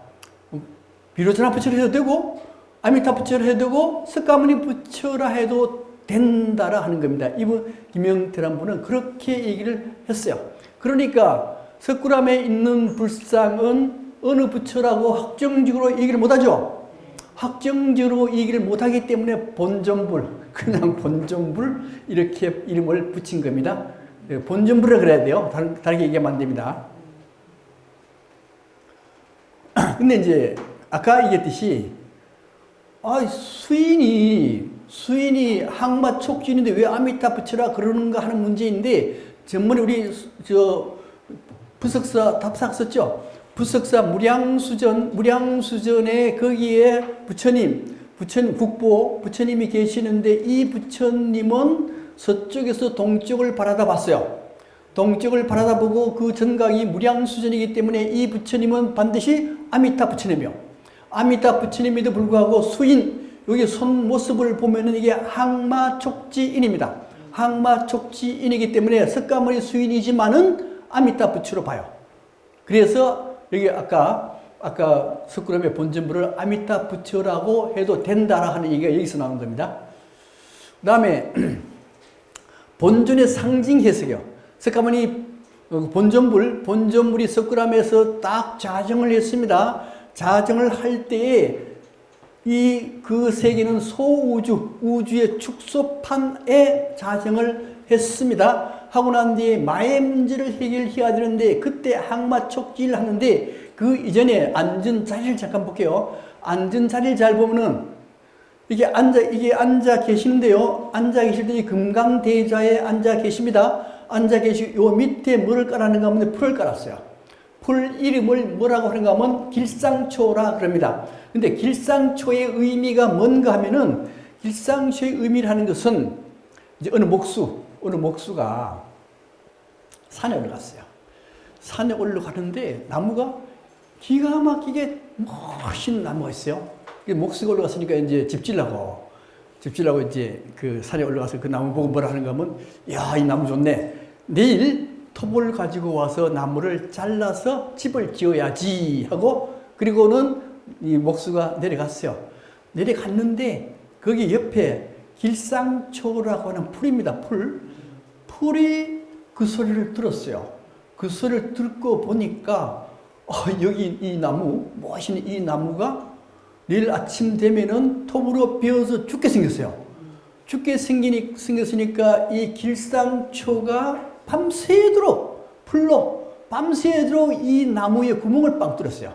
비로자나 부처라 해도 되고 아미타 부처라 해도 되고 석가모니 부처라 해도 된다라 하는 겁니다. 이분 김영태란 분은 그렇게 얘기를 했어요. 그러니까 석굴암에 있는 불상은 어느 부처라고 확정적으로 얘기를 못하죠. 확정적으로 얘기를 못하기 때문에 본전불, 그냥 본전불 이렇게 이름을 붙인 겁니다. 본전불이라 그래야 돼요. 다르게 얘기하면 안 됩니다. 근데 이제 아까 얘기했듯이 수인이 항마촉진인데 왜 아미타 부처라 그러는가 하는 문제인데 전번에 우리 부석사 답사 썼죠. 부석사 무량수전에 거기에 부처님 국보 부처님이 계시는데 이 부처님은 서쪽에서 동쪽을 바라다 봤어요. 동쪽을 바라다 보고 그 전각이 무량수전이기 때문에 이 부처님은 반드시 아미타 부처님이요. 아미타 부처님에도 불구하고 수인, 여기 손 모습을 보면은 이게 항마촉지인입니다. 항마촉지인이기 때문에 석가모니 수인이지만은 아미타 부처로 봐요. 그래서 여기 아까 석굴암의 본전부를 아미타 부처라고 해도 된다라 하는 얘기가 여기서 나오는 겁니다. 그 다음에 본尊의 상징 해석이요. 석가모니 본전불이 석굴암에서 딱 자정을 했습니다. 자정을 할 때에 그 세계는 소우주, 우주의 축소판에 자정을 했습니다. 하고 난 뒤에 마의 문제를 해결해야 되는데 그때 항마촉지를 하는데 그 이전에 앉은 자리를 잠깐 볼게요. 앉은 자리를 잘 보면은 이게 앉아 계시는데요. 앉아 계실 때 금강대자에 앉아 계십니다. 앉아 계시고 요 밑에 뭐를 깔았는가 하면 풀을 깔았어요. 풀 이름을 뭐라고 하는가 하면 길상초라 그럽니다. 근데 길상초의 의미가 뭔가 하면은 길상초의 의미를 하는 것은 이제 어느 목수가 산에 올라갔어요. 산에 올라가는데 나무가 기가 막히게 멋있는 나무가 있어요. 목수가 올라갔으니까 이제 집질라고 이제 그 산에 올라가서 그 나무 보고 뭐라 하는가 하면 야, 이 나무 좋네. 내일 톱을 가지고 와서 나무를 잘라서 집을 지어야지 하고 그리고는 이 목수가 내려갔어요. 내려갔는데 거기 옆에 길상초라고 하는 풀입니다. 풀이 그 소리를 들었어요. 그 소리를 듣고 보니까 여기 이 나무, 멋있는 이 나무가 내일 아침 되면은 톱으로 베어서 죽게 생겼어요. 죽게 생겼으니까 이 길상초가 밤새도록 풀로 밤새도록 이 나무에 구멍을 빵 뚫었어요.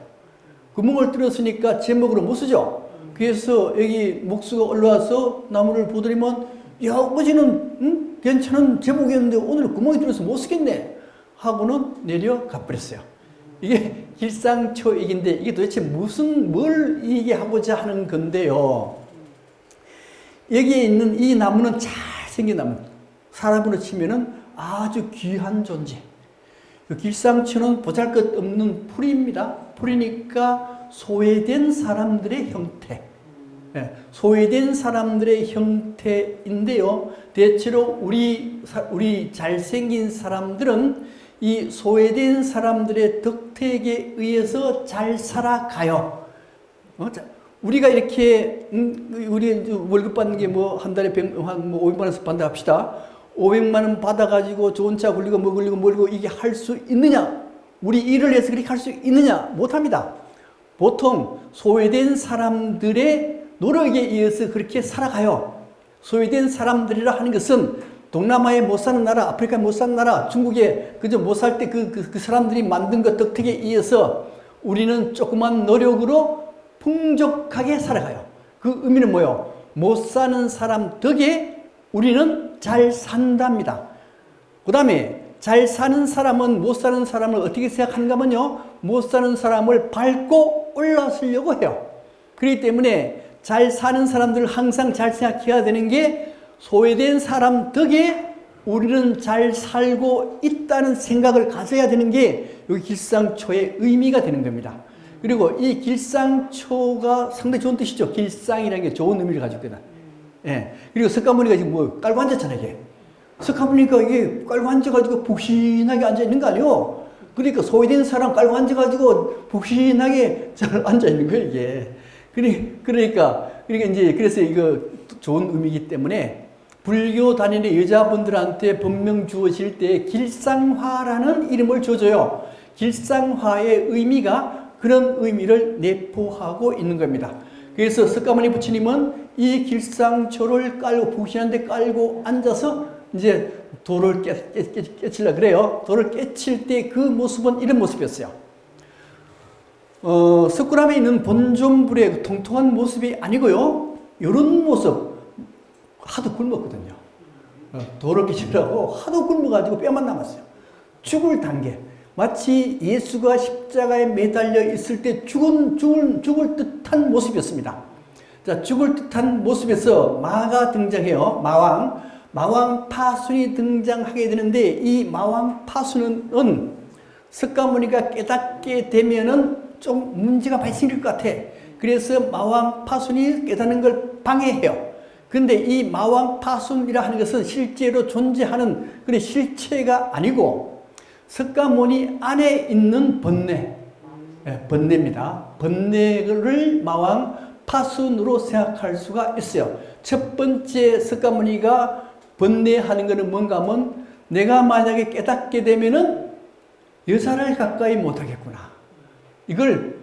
구멍을 뚫었으니까 제목으로 못 쓰죠. 그래서 여기 목수가 올라와서 나무를 보더니만 야, 어제는 괜찮은 제목이었는데 오늘 구멍이 뚫어서 못 쓰겠네 하고는 내려가 버렸어요. 이게 길상초 얘기인데 이게 도대체 뭘 얘기하고자 하는 건데요. 여기에 있는 이 나무는 잘생긴 나무. 사람으로 치면은 아주 귀한 존재. 길상초는 보잘것없는 풀입니다. 풀이니까 소외된 사람들의 형태. 소외된 사람들의 형태인데요. 대체로 우리 잘생긴 사람들은 이 소외된 사람들의 덕택에 의해서 잘 살아가요. 우리가 이렇게 우리 월급 받는 게 뭐 한 달에 한 500만 원씩 받는다 합시다. 500만 원 받아가지고 좋은 차 굴리고 뭐 굴리고 이게 할 수 있느냐? 우리 일을 해서 그렇게 할 수 있느냐? 못합니다. 보통 소외된 사람들의 노력에 의해서 그렇게 살아가요. 소외된 사람들이라 하는 것은 동남아에 못 사는 나라, 아프리카에 못 사는 나라, 중국에 그저 못 살 때 그 사람들이 만든 것 덕택에 의해서 우리는 조그만 노력으로 풍족하게 살아가요. 그 의미는 뭐예요? 못 사는 사람 덕에 우리는 잘 산답니다. 그 다음에 잘 사는 사람은 못 사는 사람을 어떻게 생각하는가 하면요, 못 사는 사람을 밟고 올라서려고 해요. 그렇기 때문에 잘 사는 사람들을 항상 잘 생각해야 되는 게, 소외된 사람 덕에 우리는 잘 살고 있다는 생각을 가져야 되는 게 여기 길상초의 의미가 되는 겁니다. 그리고 이 길상초가 상당히 좋은 뜻이죠. 길상이라는 게 좋은 의미를 가지고 있다. 예. 그리고 석가모니가 지금 뭐 깔고 앉았잖아요, 이게. 석가모니가 이게 깔고 앉아가지고 북신하게 앉아있는 거 아니에요? 그러니까 소외된 사람 깔고 앉아가지고 북신하게 잘 앉아있는 거예요, 이게. 그러니까 이제, 그래서 이거 좋은 의미이기 때문에 불교 다니는 여자분들한테 법명 주어질 때 길상화라는 이름을 줘줘요. 길상화의 의미가 그런 의미를 내포하고 있는 겁니다. 그래서 석가모니 부처님은 이 길상초를 깔고, 북신한 데 깔고 앉아서 이제 도를 깨치려고 그래요. 도를 깨칠 때 그 모습은 이런 모습이었어요. 석굴암에 있는 본존불의 통통한 모습이 아니고요, 이런 모습. 하도 굶었거든요. 도를 깨치려고 하도 굶어가지고 뼈만 남았어요. 죽을 단계. 마치 예수가 십자가에 매달려 있을 때 죽을 듯한 모습이었습니다. 자, 죽을 듯한 모습에서 마가 등장해요. 마왕 파순이 등장하게 되는데, 이 마왕 파순은 석가모니가 깨닫게 되면은 좀 문제가 발생할 것 같아. 그래서 마왕 파순이 깨닫는 걸 방해해요. 근데 이 마왕 파순이라 하는 것은 실제로 존재하는 그런 실체가 아니고 석가모니 안에 있는 번뇌입니다. 번뇌를 마왕 파순으로 생각할 수가 있어요. 첫 번째 석가모니가 번뇌하는 것은 뭔가 하면, 내가 만약에 깨닫게 되면은 여자를 가까이 못하겠구나. 이걸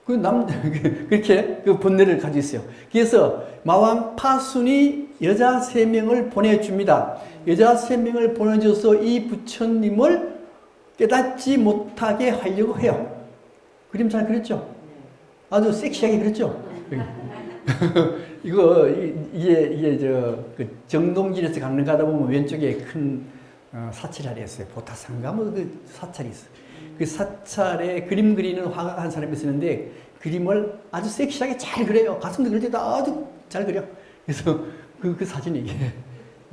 그렇게 그 번뇌를 가지고 있어요. 그래서 마왕 파순이 여자 3명을 보내줍니다. 여자 3명을 보내줘서 이 부처님을 깨닫지 못하게 하려고 해요. 그림 잘 그렸죠? 아주 섹시하게 그렸죠? 이게 그 정동진에서 강릉 가다 보면 왼쪽에 큰 사찰이 있어요. 보타상가 뭐 그 사찰이 있어요. 그 사찰에 그림 그리는 화가 한 사람이 있었는데, 그림을 아주 섹시하게 잘 그려요. 가슴도 그릴 때도 아주 잘 그려. 그래서 그 사진이 이게.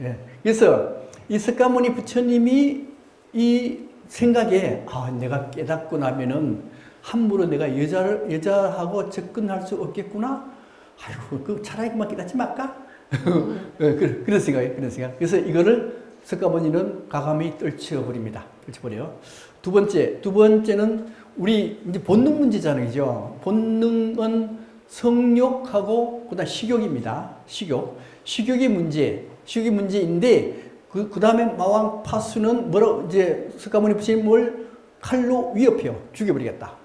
예. 그래서 이 석가모니 부처님이 이 생각에, 내가 깨닫고 나면은 함부로 내가 여자하고 접근할 수 없겠구나. 아이고, 차라리 그만 깨닫지 말까? 그런 생각이에요. 그래서 이거를 석가모니는 과감히 떨쳐버립니다. 떨쳐버려요. 두 번째는 우리 이제 본능 문제잖아요. 본능은 성욕하고 그다음 식욕입니다. 식욕의 문제인데, 그 다음에 마왕 파수는 이제 석가모니 부처님을 칼로 위협해요. 죽여버리겠다.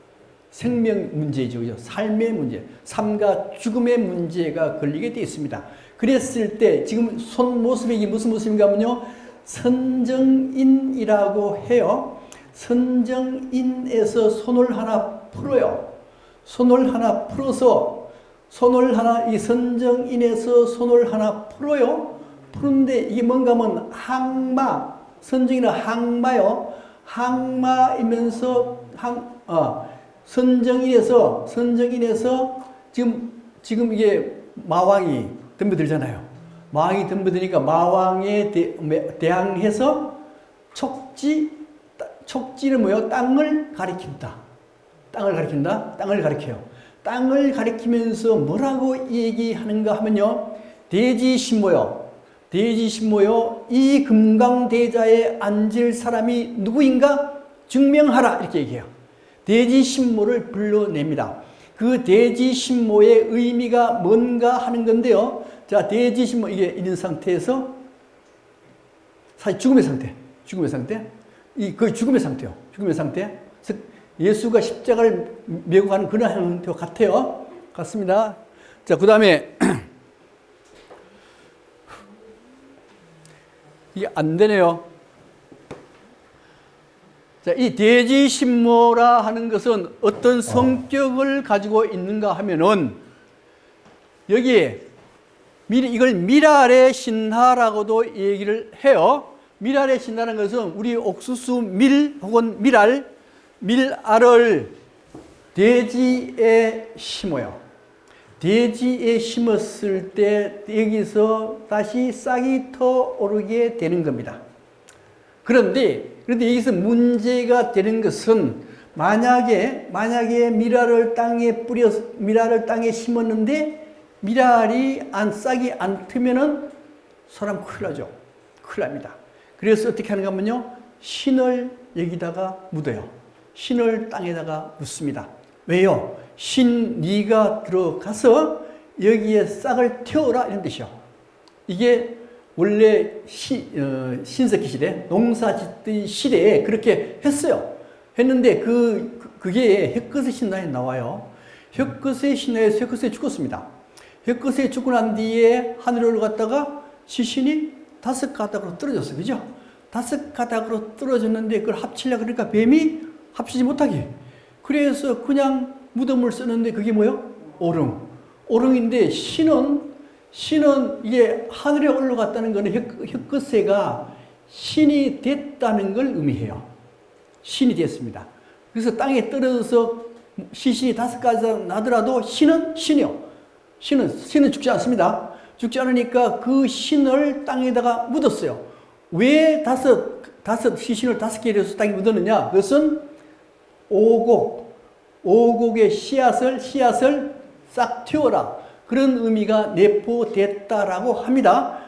생명 문제죠. 삶의 문제, 삶과 죽음의 문제가 걸리게 되어 있습니다. 그랬을 때 지금 손 모습이 이게 무슨 모습인가 하면요, 선정인이라고 해요. 선정인에서 손을 하나 풀어요. 손을 하나 풀어서, 이 선정인에서 손을 하나 풀어요. 푸는데 이게 뭔가 하면 선정인은 항마요. 항마이면서 선정인에서 지금 이게 마왕이 덤벼들잖아요. 마왕이 덤벼드니까 마왕에 대항해서 촉지는 뭐예요? 땅을 가리킨다. 땅을 가리켜요. 땅을 가리키면서 뭐라고 얘기하는가 하면요, 대지신모요. 이 금강대자에 앉을 사람이 누구인가 증명하라, 이렇게 얘기해요. 대지신모를 불러냅니다. 그 대지신모의 의미가 뭔가 하는 건데요. 자, 대지신모, 이게 있는 상태에서 사실 죽음의 상태. 거의 죽음의 상태요. 예수가 십자가를 메고 가는 그런 상태와 같아요. 같습니다. 자, 그 다음에 이게 안 되네요. 자, 이 대지신모라 하는 것은 어떤 성격을 가지고 있는가 하면은, 여기에 이걸 미랄의 신하라고도 얘기를 해요. 밀알에 신다는 것은 우리 옥수수 밀 혹은 밀알을 대지에 심어요. 대지에 심었을 때 여기서 다시 싹이 터오르게 되는 겁니다. 그런데 여기서 문제가 되는 것은 만약에 밀알을 땅에 심었는데 싹이 안 트면은 사람 큰일 나죠. 큰일 납니다. 그래서 어떻게 하는가 하면요, 신을 여기다가 묻어요. 신을 땅에다가 묻습니다. 왜요? 네가 들어가서 여기에 싹을 틔워라, 이런 뜻이요. 이게 원래 신석기 시대, 농사 짓던 시대에 그렇게 했어요. 했는데 그게 헷것의 신화에 나와요. 헷것의 신화에서 헷것에 죽었습니다. 헷것에 죽고 난 뒤에 하늘을 갔다가 시신이 5가닥으로 떨어졌어요. 그죠? 5가닥으로 떨어졌는데 그걸 합치려고 그러니까 뱀이 합치지 못하게. 그래서 그냥 무덤을 쓰는데 그게 뭐예요? 오릉인데 신은 이게 하늘에 올라갔다는 것은 헷것새가 신이 됐다는 걸 의미해요. 신이 됐습니다. 그래서 땅에 떨어져서 시신이 5가닥 나더라도 신이요. 신은 죽지 않습니다. 죽지 않으니까 그 신을 땅에다가 묻었어요. 왜 시신을 5개를 땅에 묻었느냐? 그것은 오곡의 씨앗을 싹 틔워라. 그런 의미가 내포됐다라고 합니다.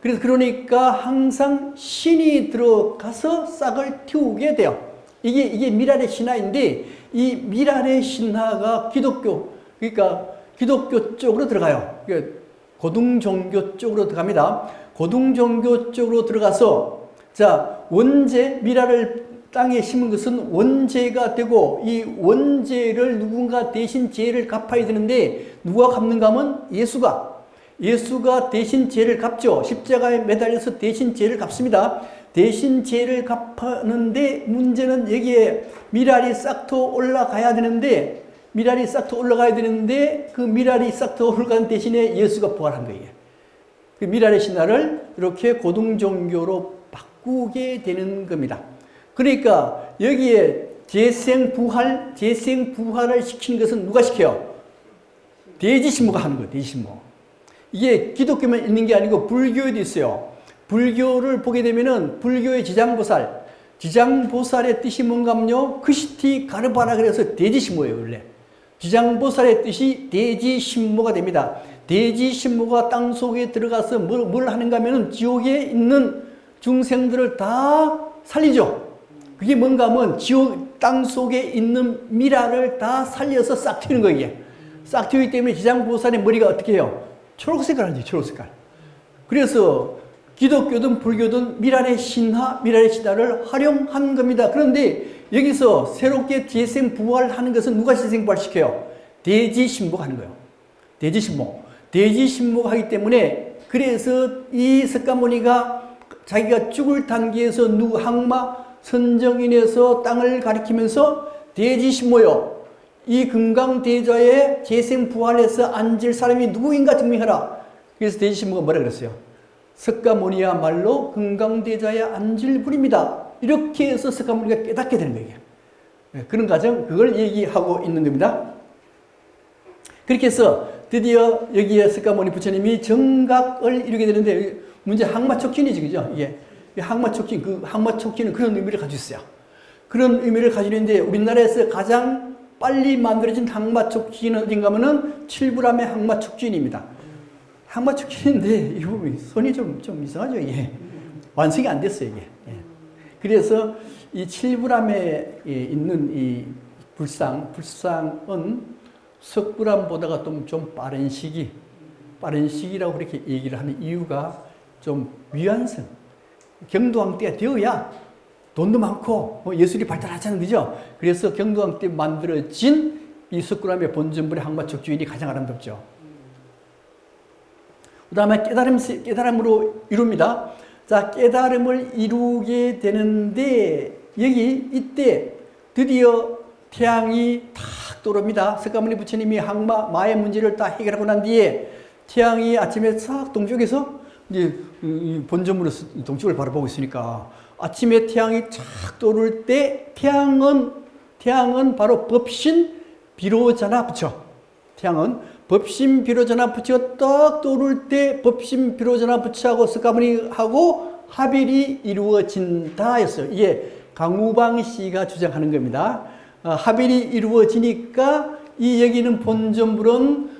그러니까 항상 신이 들어가서 싹을 틔우게 돼요. 이게 밀알의 신화인데, 이 밀알의 신화가 그러니까 기독교 쪽으로 들어가요. 고등종교 쪽으로 들어갑니다. 고등종교 쪽으로 들어가서, 밀알을 땅에 심은 것은 원죄가 되고, 이 원죄를 누군가 대신 죄를 갚아야 되는데, 누가 갚는가 하면 예수가 대신 죄를 갚죠. 십자가에 매달려서 대신 죄를 갚습니다. 대신 죄를 갚았는데, 문제는 여기에 밀알이 싹터 올라가야 되는데, 그 밀알이 싹터 올라가는 대신에 예수가 부활한 거예요. 그 밀알의 신화를 이렇게 고등종교로 바꾸게 되는 겁니다. 그러니까 여기에 재생부활을 시키는 것은 누가 시켜요? 대지신모가 하는 거예요. 대지신모. 이게 기독교만 있는 게 아니고 불교에도 있어요. 불교를 보게 되면은 불교의 지장보살의 뜻이 뭔가 하면요, 크시티 가르바라 그래서 대지신모예요. 원래 지장보살의 뜻이 대지신모가 됩니다. 대지신모가 땅속에 들어가서 뭘 하는가 하면은 지옥에 있는 중생들을 다 살리죠. 그게 뭔가 하면 땅속에 있는 밀알을 다 살려서 싹 틔우는 거예요. 싹 틔우기 때문에 지장보살의 머리가 어떻게 해요? 초록색깔 하지, 초록색깔. 그래서 기독교든 불교든 밀알의 신화를 활용한 겁니다. 그런데 여기서 새롭게 재생부활하는 것은 누가 재생부활시켜요? 대지신모가 하는 거예요. 대지신모가 하기 때문에, 그래서 이 석가모니가 자기가 죽을 단계에서 항마 선정인에서 땅을 가리키면서 대지신모여, 이 금강대자에 재생부활해서 앉을 사람이 누구인가 증명해라. 그래서 대지신모가 뭐라 그랬어요? 석가모니야말로 금강대자에 앉을 분입니다. 이렇게 해서 석가모니가 깨닫게 되는 거예요. 그런 과정, 그걸 얘기하고 있는 겁니다. 그렇게 해서 드디어 여기에 석가모니 부처님이 정각을 이루게 되는데, 문제 항마촉진이지, 그죠? 이게 항마촉진은 그런 의미를 가지고 있어요. 그런 의미를 가지고 있는데, 우리나라에서 가장 빨리 만들어진 항마촉진은 어딘가 하면은 칠부람의 항마촉진입니다. 항마촉진인데, 이 부분이 손이 좀 이상하죠, 이게. 완성이 안 됐어요, 이게. 그래서 이 칠부람에 있는 이 불상은 석불암보다가 좀 빠른 시기라고 그렇게 얘기를 하는 이유가 좀 위안성. 경도왕 때가 되어야 돈도 많고 예술이 발달하잖아요. 그죠? 그래서 경도왕 때 만들어진 이 석굴암의 본전불의 항마촉주인이 가장 아름답죠. 그 다음에 깨달음으로 이룹니다. 깨달음을 이루게 되는데, 이때 드디어 태양이 탁 떠오릅니다. 석가모니 부처님이 마의 문제를 다 해결하고 난 뒤에 태양이 아침에 싹 동쪽에서 이제 이 본점으로 동쪽을 바라보고 있으니까 아침에 태양이 착 떠오를 때 태양은 바로 법신 비로자나 부처. 태양은 법신 비로자나 부처가 딱 떠오를 때 법신 비로자나 부처하고 석가모니하고 합일이 이루어진다 했어요. 이게 강우방 씨가 주장하는 겁니다. 합일이 이루어지니까 이 여기는 본점불은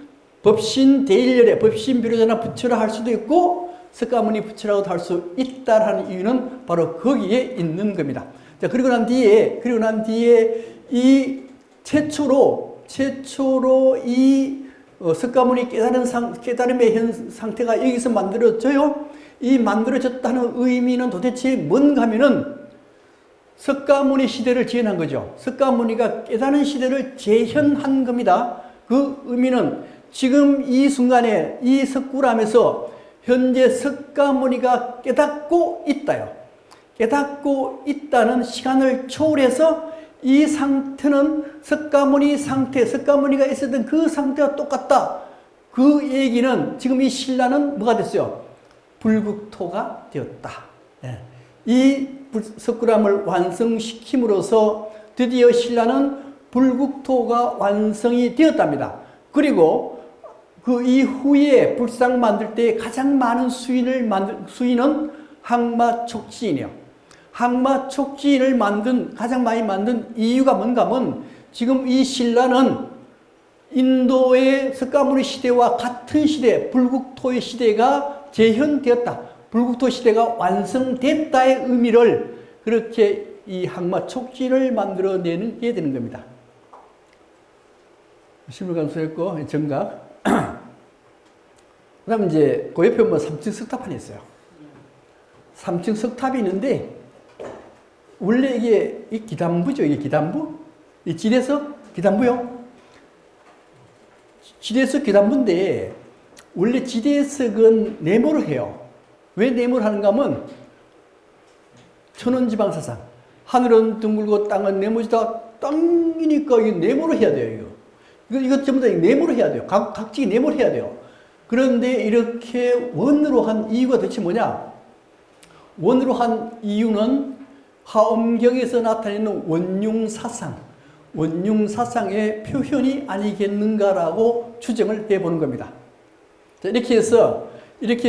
법신 대일열의 법신 비로자나 부처라 할 수도 있고 석가모니 부처라고도 할 수 있다라는 이유는 바로 거기에 있는 겁니다. 자, 그리고 난 뒤에 이 최초로 이 석가모니 깨달음의 상태가 여기서 만들어져요. 이 만들어졌다는 의미는 도대체 뭔가 하면은 석가모니 시대를 재현한 거죠. 석가모니가 깨달은 시대를 재현한 겁니다. 그 의미는 지금 이 순간에 이 석굴암에서 현재 석가모니가 깨닫고 있다요. 깨닫고 있다는 시간을 초월해서 이 상태는 석가모니 상태, 석가모니가 있었던 그 상태와 똑같다. 그 얘기는 지금 이 신라는 뭐가 됐어요? 불국토가 되었다. 이 석굴암을 완성시킴으로써 드디어 신라는 불국토가 완성이 되었답니다. 그리고 그 이후에 불상 만들 때 가장 많은 수인은 항마촉지인이에요. 항마촉지인을 가장 많이 만든 이유가 뭔가 하면 지금 이 신라는 인도의 석가모니 시대와 같은 시대, 불국토의 시대가 재현되었다. 불국토 시대가 완성됐다의 의미를 그렇게 이 항마촉지를 만들어내는 게 되는 겁니다. 실물 감수했고 정각. 그 다음에 이제 그 옆에 보면 3층 석탑판이 있어요. 3층 석탑이 있는데 원래 이게 이 기단부죠. 이게 기단부. 이 지대석 기단부요. 지대석 기단부인데 원래 지대석은 네모를 해요. 왜 네모를 하는가 하면 천원지방사상. 하늘은 둥글고 땅은 네모지다. 땅이니까 이게 네모를 해야 돼요. 이거 전부 다 네모를 해야 돼요. 각지 네모를 해야 돼요. 그런데 이렇게 원으로 한 이유가 도대체 뭐냐? 원으로 한 이유는 하엄경에서 나타내는 원융사상, 원융사상의 표현이 아니겠는가라고 추정을 해보는 겁니다. 자, 이렇게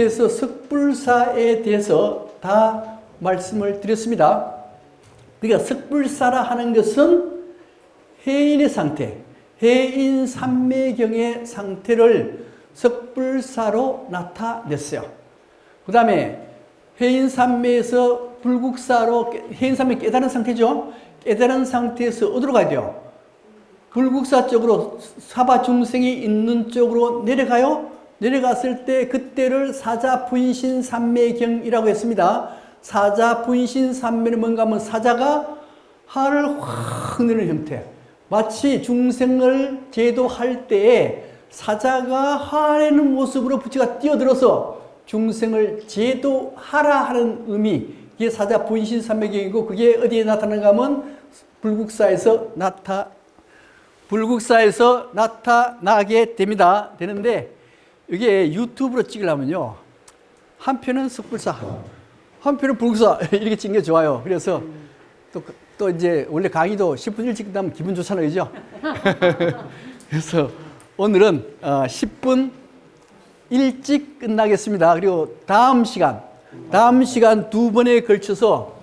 해서 석불사에 대해서 다 말씀을 드렸습니다. 그러니까 석불사라 하는 것은 해인의 상태, 해인 삼매경의 상태를 석불사로 나타냈어요. 그 다음에 해인 삼매에서 불국사로, 해인 삼매 깨달은 상태죠. 깨달은 상태에서 어디로 가야 돼요? 불국사 쪽으로 사바 중생이 있는 쪽으로 내려가요. 내려갔을 때 그때를 사자분신 삼매경이라고 했습니다. 사자분신 삼매는 뭔가 하면 사자가 하를 확 내는 형태. 마치 중생을 제도할 때에 사자가 하라는 모습으로 부처가 뛰어들어서 중생을 제도하라 하는 의미, 이게 사자 분신 삼매경이고 그게 어디에 나타나는가 하면 불국사에서 나타나게 됩니다. 되는데 이게 유튜브로 찍으려면요. 한편은 석불사, 한편은 불국사 이렇게 찍는 게 좋아요. 그래서 또 이제 원래 강의도 10분 일찍 끝나면 기분 좋잖아요. 그죠? 그래서 오늘은 10분 일찍 끝나겠습니다. 그리고 다음 시간 두 번에 걸쳐서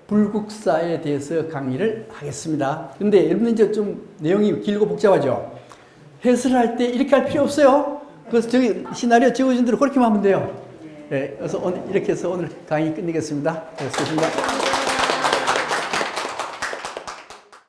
불국사에 대해서 강의를 하겠습니다. 근데 여러분 이제 좀 내용이 길고 복잡하죠? 해설할 때 이렇게 할 필요 없어요. 그래서 저기 시나리오 적어준 대로 그렇게만 하면 돼요. 네, 그래서 이렇게 해서 오늘 강의 끝내겠습니다. 수고하셨습니다.